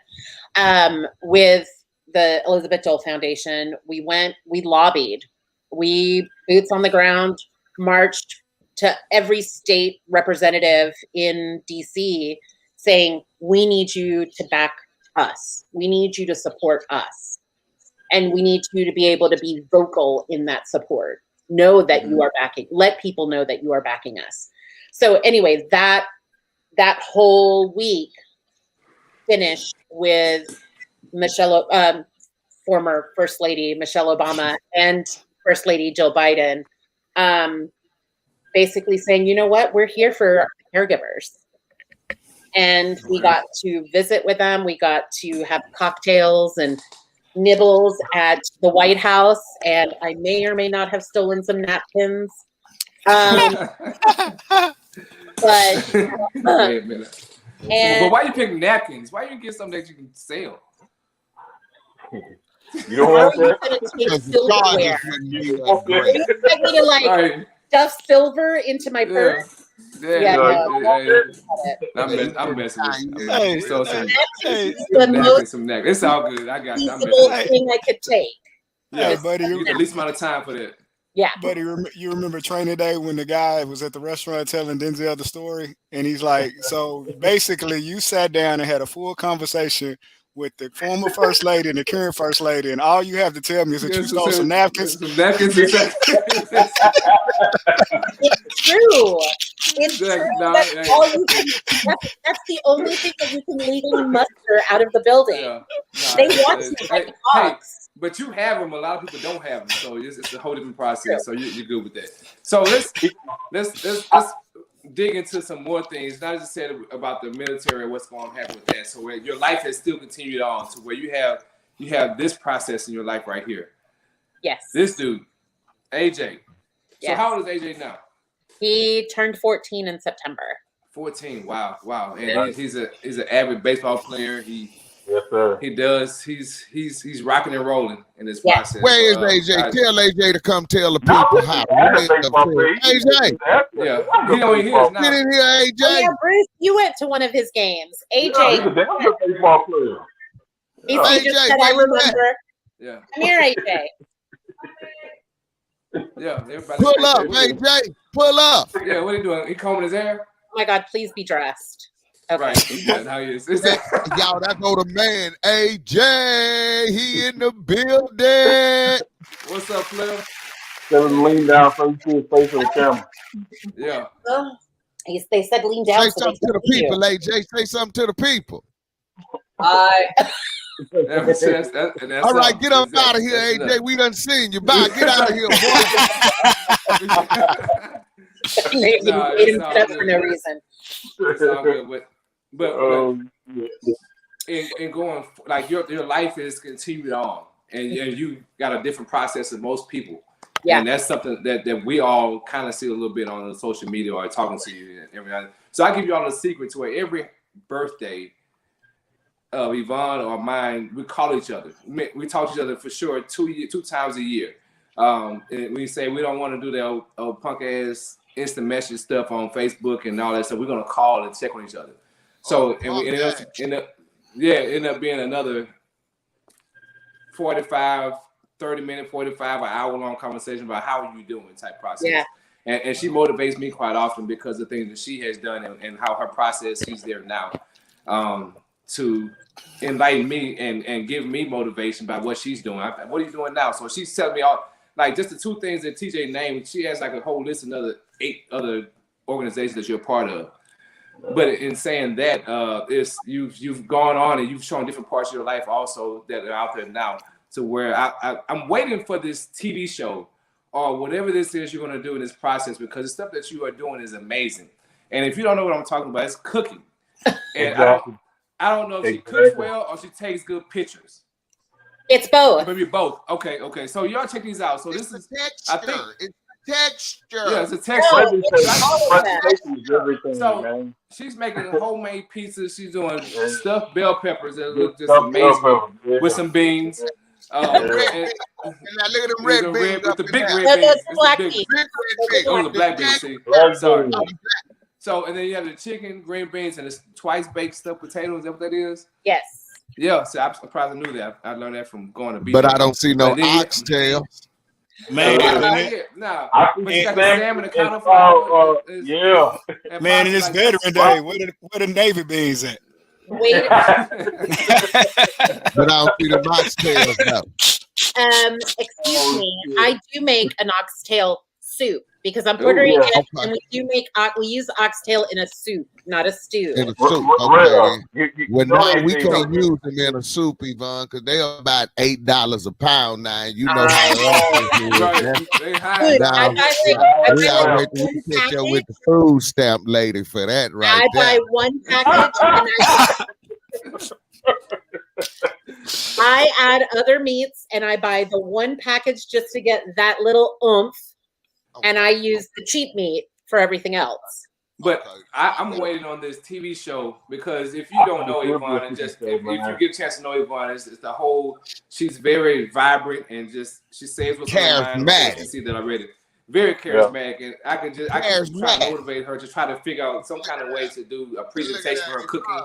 with the Elizabeth Dole Foundation, we lobbied, we boots on the ground, marched to every state representative in DC saying, we need you to back us. We need you to support us. And we need you to be able to be vocal in that support. Know that you are backing. Let people know that you are backing us. So anyway, that whole week finished with former First Lady Michelle Obama and First Lady Jill Biden, basically saying, you know what, we're here for caregivers. And we got to visit with them. We got to have cocktails and nibbles at the White House, and I may or may not have stolen some napkins. But wait a minute. But why you picking napkins? Why you get something that you can sell? You know what I'm saying? Silverware. You expect me to stuff silver into my purse? I'm messing with you. It's all good. I got you. Thing I could take. Yeah, buddy. You get the least amount of time for that. Yeah. Buddy, you remember Training Day when the guy was at the restaurant telling Denzel the story? And he's like, so basically you sat down and had a full conversation with the former First Lady and the current First Lady, and all you have to tell me is that you stole some napkins. It's true. It's true. That's the only thing that you can legally muster out of the building. They want to like dogs. But you have them. A lot of people don't have them, so it's a whole different process. So you're good with that. So let's dig into some more things. Not just said about the military and what's going to happen with that. So where your life has still continued on to where you have you have this process in your life right here. Yes. This dude, AJ. So Yes. how old is AJ now? He turned 14 in September. 14. Wow. And he's an avid baseball player. Yes, sir. He does. He's rocking and rolling in this Yeah. process. Where is AJ? Tell AJ to come tell the people how. AJ, Yeah, he don't hear us now. get in here, AJ. Oh, yeah, Bruce, you went to one of his games. AJ. Yeah, he's a damn good baseball player. He AJ, just said, I where you remember. Yeah. Come here, AJ. Yeah. Everybody Pull up, AJ. Pull up. Yeah, what are you doing? He combing his hair? Oh my God, please be dressed. Okay. Right. That's how he is. Y'all, that go to man AJ. He in the building. What's up, Flip? Tell him to lean down so you see his face on the camera. Yeah. They said lean down. Say so something they to the could see people, AJ. Say something to the people. That's All right, get up out of here, AJ. We done seen you. Bye. Get out of here, boy. They made him get up for no reason. It's all good, but in going, like your life is continued on, and you got a different process than most people. Yeah. And that's something that we all kind of see a little bit on the social media or talking to you and everything. So I give you all a secret to it. Every birthday of Ivonne or mine, we call each other. We talk to each other for sure 2 times a year. And we say we don't want to do that old punk ass instant message stuff on Facebook and all that. So we're gonna call and check on each other. So and we end up being another 45, 30 minute, 45, an hour long conversation about how are you doing type process. Yeah. And she motivates me quite often because of things that she has done and how her process, she's there now, to enlighten me and give me motivation by what she's doing. What are you doing now? So she's telling me all, like just the 2 things that TJ named. She has like a whole list of another 8 other organizations that you're a part of. But in saying that, you've gone on and you've shown different parts of your life also that are out there now, to where I'm waiting for this TV show or whatever this is you're going to do in this process, because the stuff that you are doing is amazing. And if you don't know what I'm talking about, it's cooking. And Exactly. I don't know if she cooks well or she takes good pictures. It's both. Maybe both. Okay. So y'all check these out. So this is texture. I think It's texture. yeah, it's a texture. Presentation is everything, So man. she's making homemade pizzas. She's doing stuffed bell peppers that look just amazing with some beans. And now look at them red beans with the big red No, beans. those It's black the big, beans. those are the black beans. See, sorry. So and then you have the chicken, green beans, and it's twice baked stuffed potatoes. Is that what that is? Yes. Yeah. So I'm surprised I knew that. I learned that from going to beach. But I don't see no oxtail. Man, Nah. I But think you got the salmon, the it's counterfall. yeah. man, and it's Veteran Day. Where the Navy beans at? Wait. But I don't see the oxtails though. Excuse me. I do make an oxtail soup because I'm Puerto Rican, and we use oxtail in a soup, not a stew. In a soup. Okay. Well, now we can't use them in a soup, Yvonne, because they are about $8 a pound now. You know how Dude, now, we already catch up with the food stamp lady for that, right? I buy one package and I add other meats, and I buy the one package just to get that little oomph, and I use the cheap meat for everything else. But I'm waiting on this TV show, because if you don't know Ivonne, and just if you get a chance to know Ivonne, it's the whole. She's very vibrant and just she says what's on her mind. You see that already. Very charismatic, and I can try to motivate her to try to figure out some kind of way to do a presentation for her cooking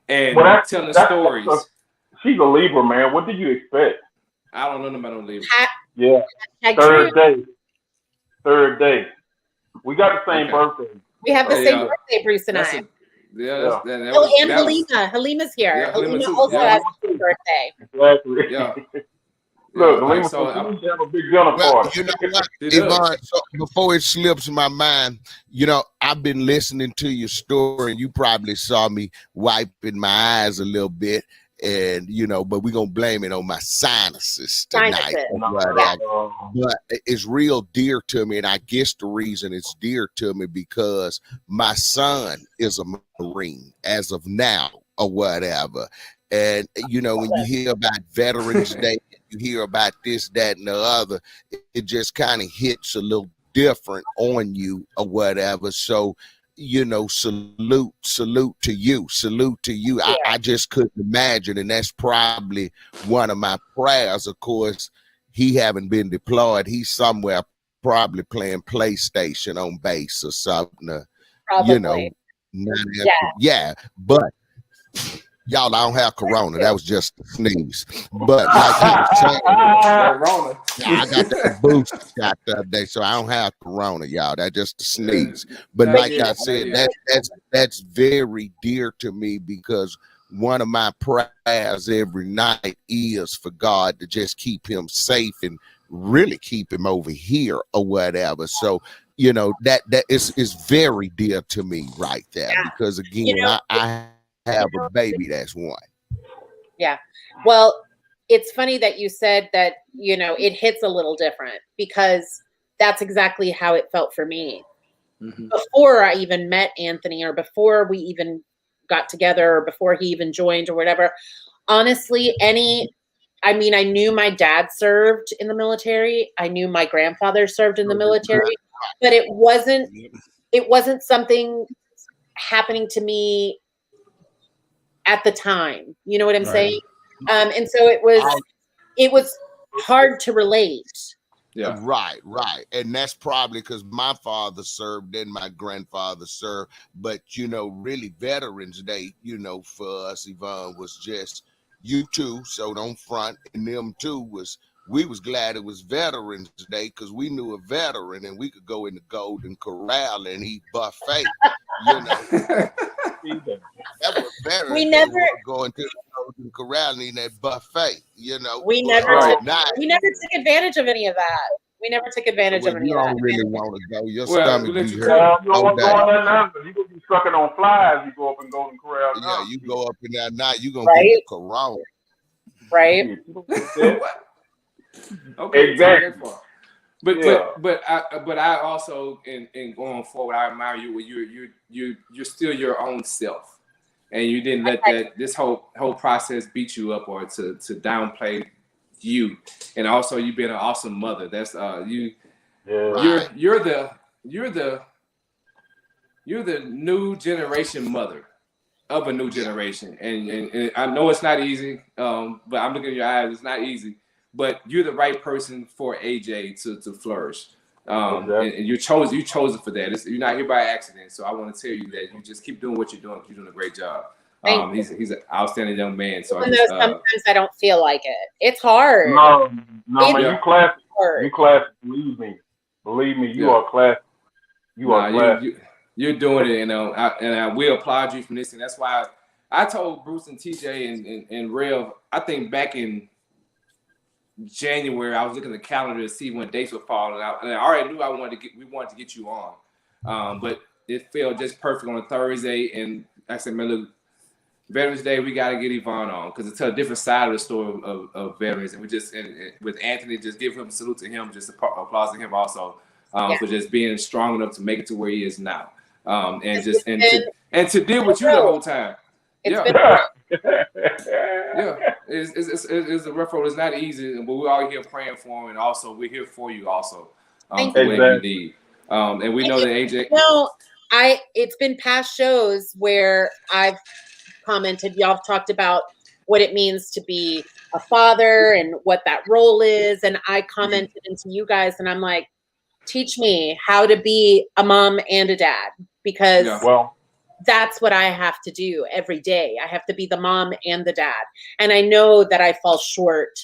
and telling stories. She's a Libra, man. What did you expect? I don't know nothing about no Libra. Yeah, third day. We got the same birthday. We have the same birthday, Bruce and I. And Halima. Halima's here. Yeah, Halima also has a birthday. Exactly. Yeah. Look, Halima, so we have a big dinner party. You know what, Yvonne, so before it slips my mind, you know, I've been listening to your story, and you probably saw me wiping my eyes a little bit. And you know, but we're gonna blame it on my sinuses tonight. But it's real dear to me, and I guess the reason it's dear to me because my son is a Marine as of now or whatever. And you know, when you hear about Veterans Day, you hear about this, that, and the other, it just kind of hits a little different on you or whatever. So, you know, salute to you. Yeah. I just couldn't imagine, and that's probably one of my prayers. Of course, he haven't been deployed. He's somewhere probably playing PlayStation on base or something. Probably. You know, yeah. But y'all, I don't have corona. That was just a sneeze. But like he was saying, Corona. I got that boost shot the other day, so I don't have corona, y'all. That's just a sneeze. But Not like yet, I not said, yet. that's very dear to me, because one of my prayers every night is for God to just keep him safe and really keep him over here or whatever. So, you know, that is very dear to me right there, because again, You know, I have a baby that's one. Yeah. Well, it's funny that you said that, you know, it hits a little different, because that's exactly how it felt for me. Mm-hmm. Before I even met Anthony, or before we even got together, or before he even joined or whatever, honestly, I knew my dad served in the military. I knew my grandfather served in the military, but it wasn't something happening to me at the time. You know what I'm saying? And so it was hard to relate. Yeah. Right. And that's probably because my father served and my grandfather served. But, you know, really Veterans Day, you know, for us, Yvonne, was just you two, so don't front. And them two we was glad it was Veterans Day, because we knew a veteran and we could go in the Golden Corral and eat buffet, you know. That was better. We never going to the Golden Corral and eating that buffet, you know. We never took advantage of any of that. We never took advantage of any you of don't that. really want to go. Your Well, stomach let be you hurt. tell You don't want to go on there now. You gonna be sucking on flies. You go up and Golden Corral. Yeah, you go up in there now, you gonna Right? get the corona. Right? Okay, Exactly. But I also in going forward, I admire you when you're still your own self, and you didn't let this whole process beat you up or to downplay you. And also, you've been an awesome mother. That's you. Yeah. You're the new generation mother of a new generation, and I know it's not easy. But I'm looking at your eyes. It's not easy. But you're the right person for AJ to flourish. Exactly. And you chose it for that. You're not here by accident. So I want to tell you that you just keep doing what you're doing. You're doing a great job. He's an outstanding young man. So Sometimes I don't feel like it. It's hard. No, man, Yeah. you classic. Hard. You classic. Believe me, you are classic. You are classic. You're doing it, and I will applaud you for this. And that's why I told Bruce and TJ and Rev, I think back in January, I was looking at the calendar to see when dates would fall, and I already knew we wanted to get you on, but it fell just perfect on a Thursday. And I said, man, look, Veterans Day, we got to get Ivonne on, because it's a different side of the story of veterans, and we just and with Anthony, just give him a salute to him, just applause to him also for just being strong enough to make it to where he is now, and to deal with you the whole time. It's a rough road. It's not easy, but we're all here praying for him, and also we're here for you also for whatever you need. And we know that AJ. No, it's been past shows where I've commented. Y'all have talked about what it means to be a father and what that role is, and I commented into you guys, and I'm like, teach me how to be a mom and a dad, because that's what I have to do every day. I have to be the mom and the dad. And I know that I fall short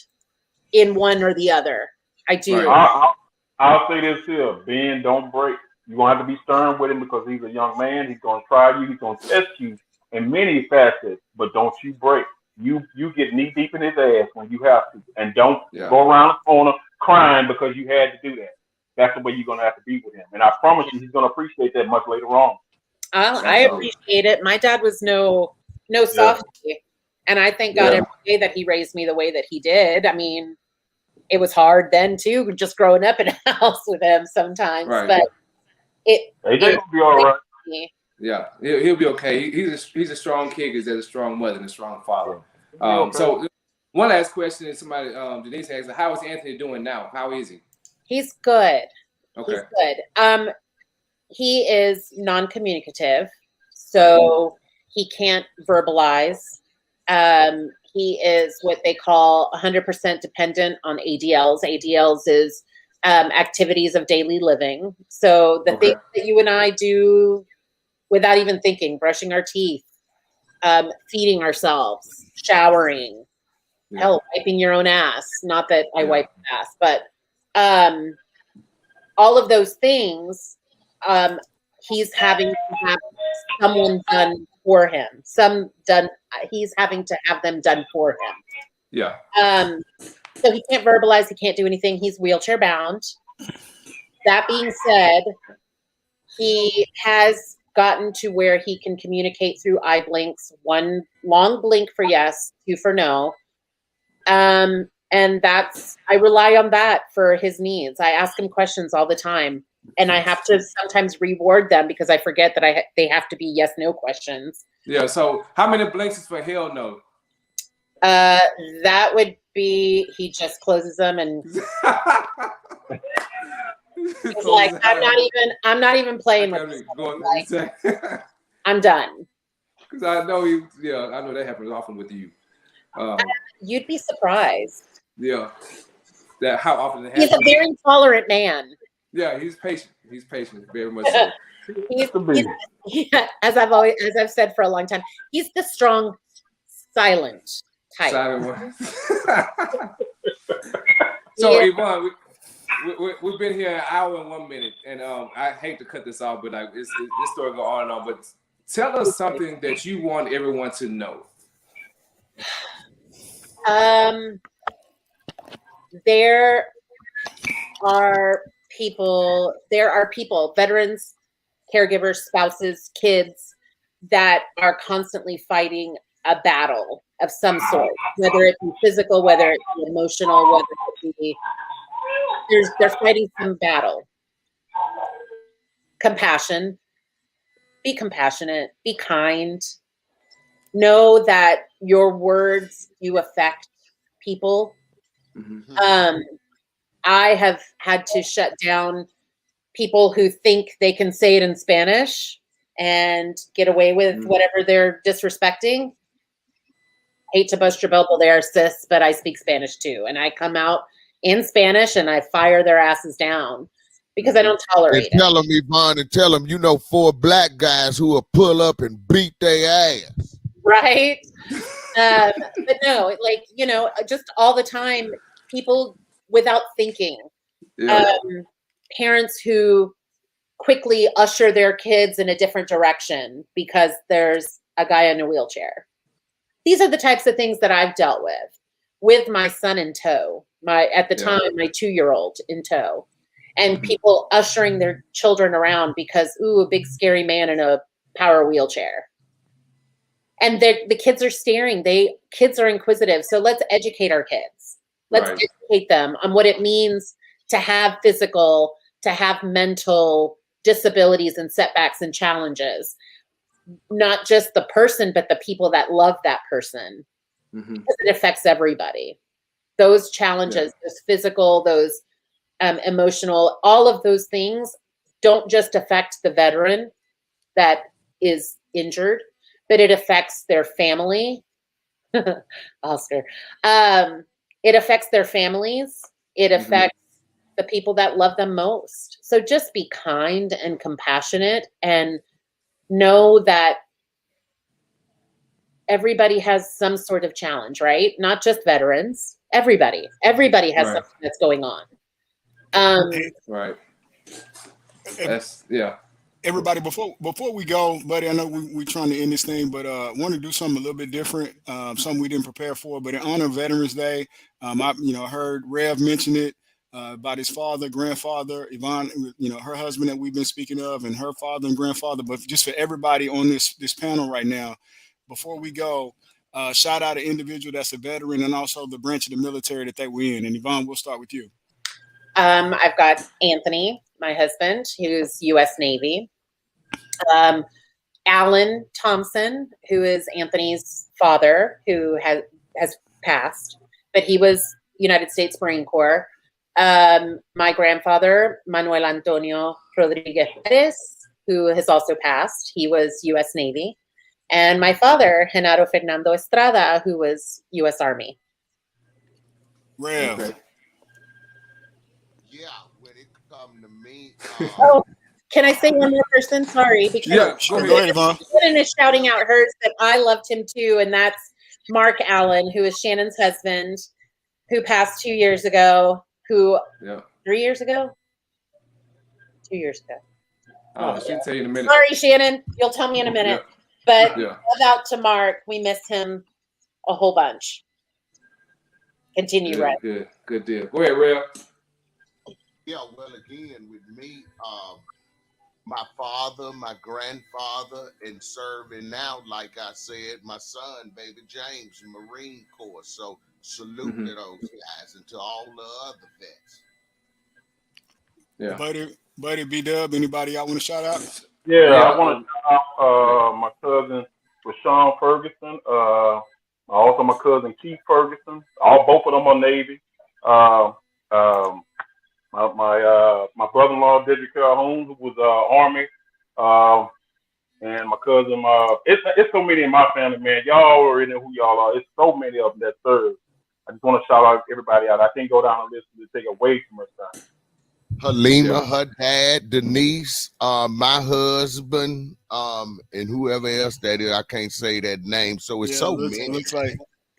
in one or the other. I do. Right. I'll say this here. Ben, don't break. You're going to have to be stern with him, because he's a young man. He's going to try you. He's going to test you in many facets. But don't you break. You get knee deep in his ass when you have to. And don't go around the corner crying because you had to do that. That's the way you're going to have to be with him. And I promise you, he's going to appreciate that much later on. I appreciate it. My dad was no softie, and I thank God every day that he raised me the way that he did. I mean, it was hard then too, just growing up in a house with him sometimes. Right. But AJ will be all right. Yeah, he'll be okay. He's a strong kid because he's a strong mother and a strong father. So one last question is somebody, Denise asked, how is Anthony doing now? How is he? He's good. Okay. He's good. He is non-communicative, so he can't verbalize. He is what they call 100% dependent on ADLs. ADLs is activities of daily living. So the things that you and I do without even thinking, brushing our teeth, feeding ourselves, showering, hell, wiping your own ass. Not that I wipe ass, but all of those things, he's having to have someone done for him. He's having to have them done for him. Yeah. So he can't verbalize, he can't do anything. He's wheelchair bound. That being said, he has gotten to where he can communicate through eye blinks, one long blink for yes, two for no. And I rely on that for his needs. I ask him questions all the time, and I have to sometimes reward them because I forget that they have to be yes, no questions. Yeah. So how many blinks is for hell no? That would be, he just closes them and he's like, I'm not even playing with this. Like, I'm done. Because I know I know that happens often with you. You'd be surprised. Yeah. That how often it happens. He's a very tolerant man. Yeah, he's patient. He's patient, very much so. As I've said for a long time, he's the strong, silent type. Silent one. So Ivonne, we've been here an hour and 1 minute, and I hate to cut this off, but this story go on and on. But tell us something that you want everyone to know. There are people, veterans, caregivers, spouses, kids that are constantly fighting a battle of some sort, whether it be physical, whether it be emotional, whether it be, they're fighting some battle. Compassion. Be compassionate. Be kind. Know that your words do affect people. Mm-hmm. I have had to shut down people who think they can say it in Spanish and get away with whatever they're disrespecting. Hate to bust your bubble there, sis, but I speak Spanish too. And I come out in Spanish and I fire their asses down because I don't tolerate it. Tell them, Ivonne, and tell them, 4 black guys who will pull up and beat their ass. Right? But no, just all the time, people without thinking. Yeah. Parents who quickly usher their kids in a different direction because there's a guy in a wheelchair. These are the types of things that I've dealt with my son in tow, at the time, my 2-year-old in tow, and people ushering their children around because, a big scary man in a power wheelchair. And the kids are staring. Kids are inquisitive. So let's educate our kids. Let's educate them on what it means to have physical, to have mental disabilities and setbacks and challenges. Not just the person, but the people that love that person. Mm-hmm. Because it affects everybody. Those challenges, those physical, those emotional, all of those things don't just affect the veteran that is injured, but it affects their family. Oscar. It affects their families. It affects the people that love them most. So just be kind and compassionate and know that everybody has some sort of challenge, right? Not just veterans. Everybody has something that's going on. Right. That's Everybody, before we go, buddy, I know we're trying to end this thing, but I want to do something a little bit different, something we didn't prepare for. But in honor of Veterans Day, I heard Rev mention it about his father, grandfather, Ivonne, her husband that we've been speaking of, and her father and grandfather. But just for everybody on this panel right now, before we go, shout out an individual that's a veteran and also the branch of the military that they were in. And Ivonne, we'll start with you. I've got Anthony, my husband, who's U.S. Navy. Alan Thompson, who is Anthony's father, who has passed, but he was United States Marine Corps. My grandfather, Manuel Antonio Rodriguez Perez, who has also passed, he was U.S. Navy. And my father, Genaro Fernando Estrada, who was U.S. Army. Rev. Okay. Yeah, when it come to me, Oh, can I say one more person? Sorry, because Yeah, Sure, go ahead, Ivonne. Shannon is shouting out hers that I loved him too, and that's Mark Allen, who is Shannon's husband, who passed 2 years ago. Yeah. 3 years ago? 2 years ago. She'll tell you in a minute. Sorry, Shannon. You'll tell me in a minute. Yeah. But Yeah. shout out to Mark. We miss him a whole bunch. Continue, Good, right? good deal. Go ahead, Real. yeah, well, again, with me, my father, my grandfather, and serving now, like I said, my son, baby James, Marine Corps. So salute to those guys and to all the other vets. Yeah. Buddy, B-Dub, anybody y'all want to shout out? Yeah, I want to shout out my cousin Rashawn Ferguson, also my cousin Keith Ferguson. Both of them are Navy. My brother-in-law Dedrick Calhoun, who was Army, and my cousin. It's so many in my family, man. Y'all already know who y'all are. It's so many of them that serve. I just want to shout out everybody out. I can't go down the list to take away too much time. Halima, her dad, Denise, my husband, and whoever else that is, I can't say that name. So it's many. Looks like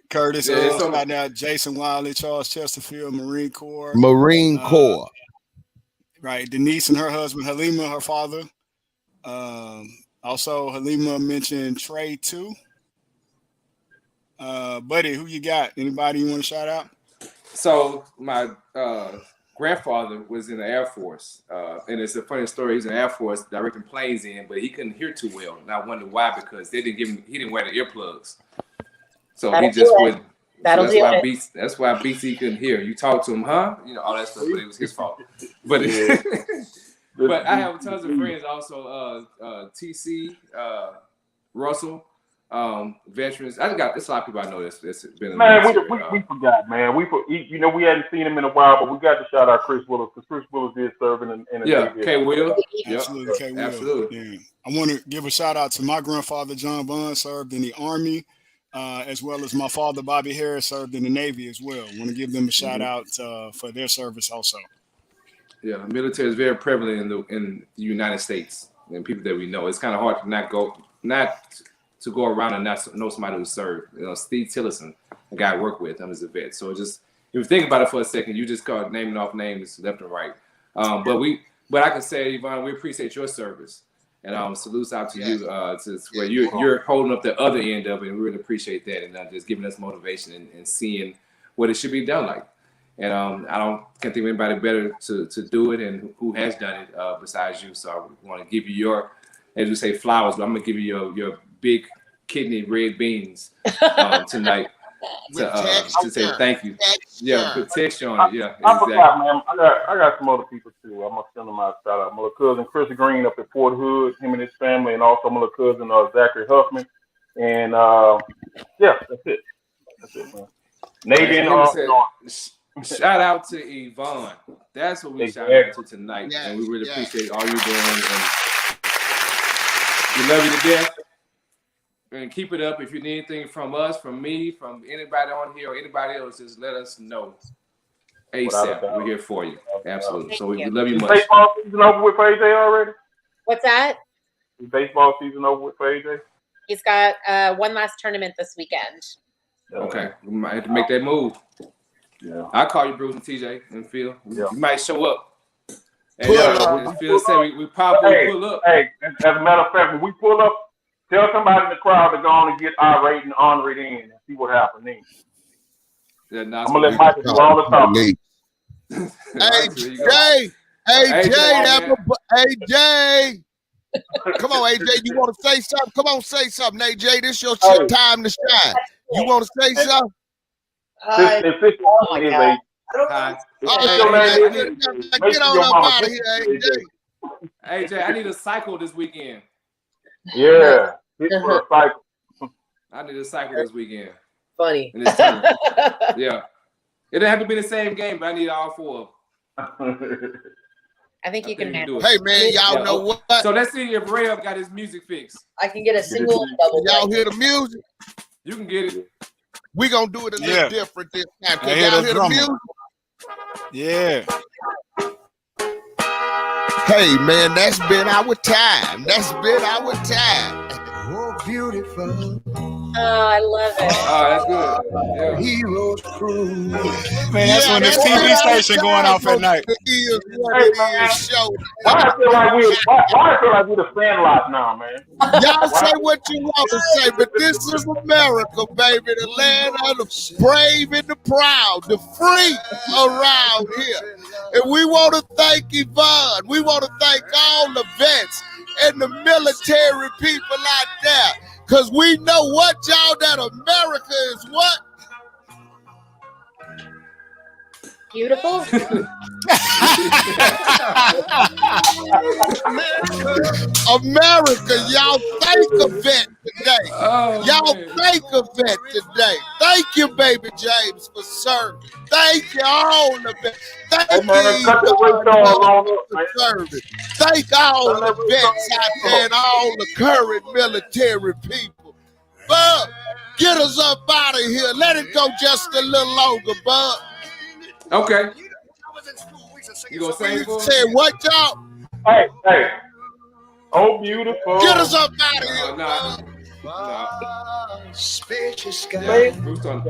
Curtis, shouting out Jason Wiley, Charles Chesterfield, Marine Corps. Marine Corps. Right. Denise and her husband, Halima, her father. Also, Halima mentioned Trey too. Buddy, who you got? Anybody you want to shout out? So my grandfather was in the Air Force, and it's a funny story. He's in the Air Force directing planes in, but he couldn't hear too well, and I wondered why, because they didn't give him. He didn't wear the earplugs, so he just wouldn't. That's why BC couldn't hear. You talk to him, huh? You know all that stuff, but it was his fault. But but I have tons of friends also. TC Russell. Veterans. It's a lot of people I know that's been in man. We forgot, man. We hadn't seen him in a while, but we got to shout out Chris Willis, because Chris Willis did serve in the Navy. K. Will. Absolutely, K. Will. Absolutely. Yeah. I want to give a shout out to my grandfather John Bond, served in the Army, as well as my father Bobby Harris served in the Navy as well. I want to give them a shout out for their service also. Yeah, the military is very prevalent in the United States, and people that we know. It's kind of hard to to go around and not know somebody who served. You know, Steve Tillerson, a guy I work with, as a vet. So just, if you think about it for a second, you just start naming off names left and right. But I can say, Ivonne, we appreciate your service, and salutes out to you to where you're holding up the other end of it, and we really appreciate that, and just giving us motivation and seeing what it should be done like. And I can't think of anybody better to do it, and who has done it besides you. So I want to give you your, as you say, flowers, but I'm gonna give you your big kidney red beans tonight to say thank you. Yeah, put texture on it. Yeah, I forgot, man. I got some other people too. I'm gonna send them out. Shout out my little cousin Chris Green up at Fort Hood, him and his family, and also my little cousin Zachary Huffman. And that's it. That's it, man. Navy and shout out to Ivonne. That's what we shout out to tonight, and we really appreciate all you're doing. And we love you to death. And keep it up. If you need anything from us, from me, from anybody on here, or anybody else, just let us know. ASAP. We're here for you. Absolutely. So we love you much. Is baseball season over with for AJ already? What's that? Is baseball season over with for AJ? He's got one last tournament this weekend. Okay. We might have to make that move. Yeah. I'll call you, Bruce and TJ and Phil. Yeah. You might show up. And Phil said we probably pull up. Hey, as a matter of fact, when we pull up, tell somebody in the crowd to go on and get irate and honorate in and see what happens then. Yeah, I'm gonna let Michael do all the talking. AJ. Come on, AJ. You want to say something? Come on, say something, AJ. This your time to shine. You want to say something? Hi. Oh my God. Hi. Get on up out of here, AJ. AJ, I need a cycle this weekend. Yeah, hit for a cycle. I need a cycle this weekend. Funny. in this tournament. Yeah. It didn't have to be the same game, but I need all 4 of them. I think you can handle it. Hey man, y'all know what? So let's see if Ray got his music fixed. I can get a single and double. Y'all hear the music? You can get it. We gonna do it a little different this time. I hear Y'all the hear the drummer. music? Yeah. Hey man, that's been our time. That's been our time. Oh, beautiful. Oh, I love it. Oh, that's good. Yeah. Heroes crew. Man, that's when this TV station going off at night. It is what it is show. Why I feel like we the Sandlot now, man? Y'all say what you want to say, but this is America, baby. The land of the brave and the proud, the free around here. And we want to thank Yvonne. We want to thank all the vets and the military people out there. Because we know what, y'all, that America is what? Beautiful. America, y'all thank a vet today. Oh, Y'all man. thank a vet today. Thank you, baby James, for serving. Thank you all the vets. Thank man, you cut the weight on up, for man. serving. Thank all the vets out there and all the current military people. Bub, get us up out of here. Let it go just a little longer, Bub. Okay. You gonna sing You for us? said what, y'all? Hey. Oh, beautiful. Get us up out of here, Nah. Bub. Nah. Spacious sky. Yeah, Bruce done.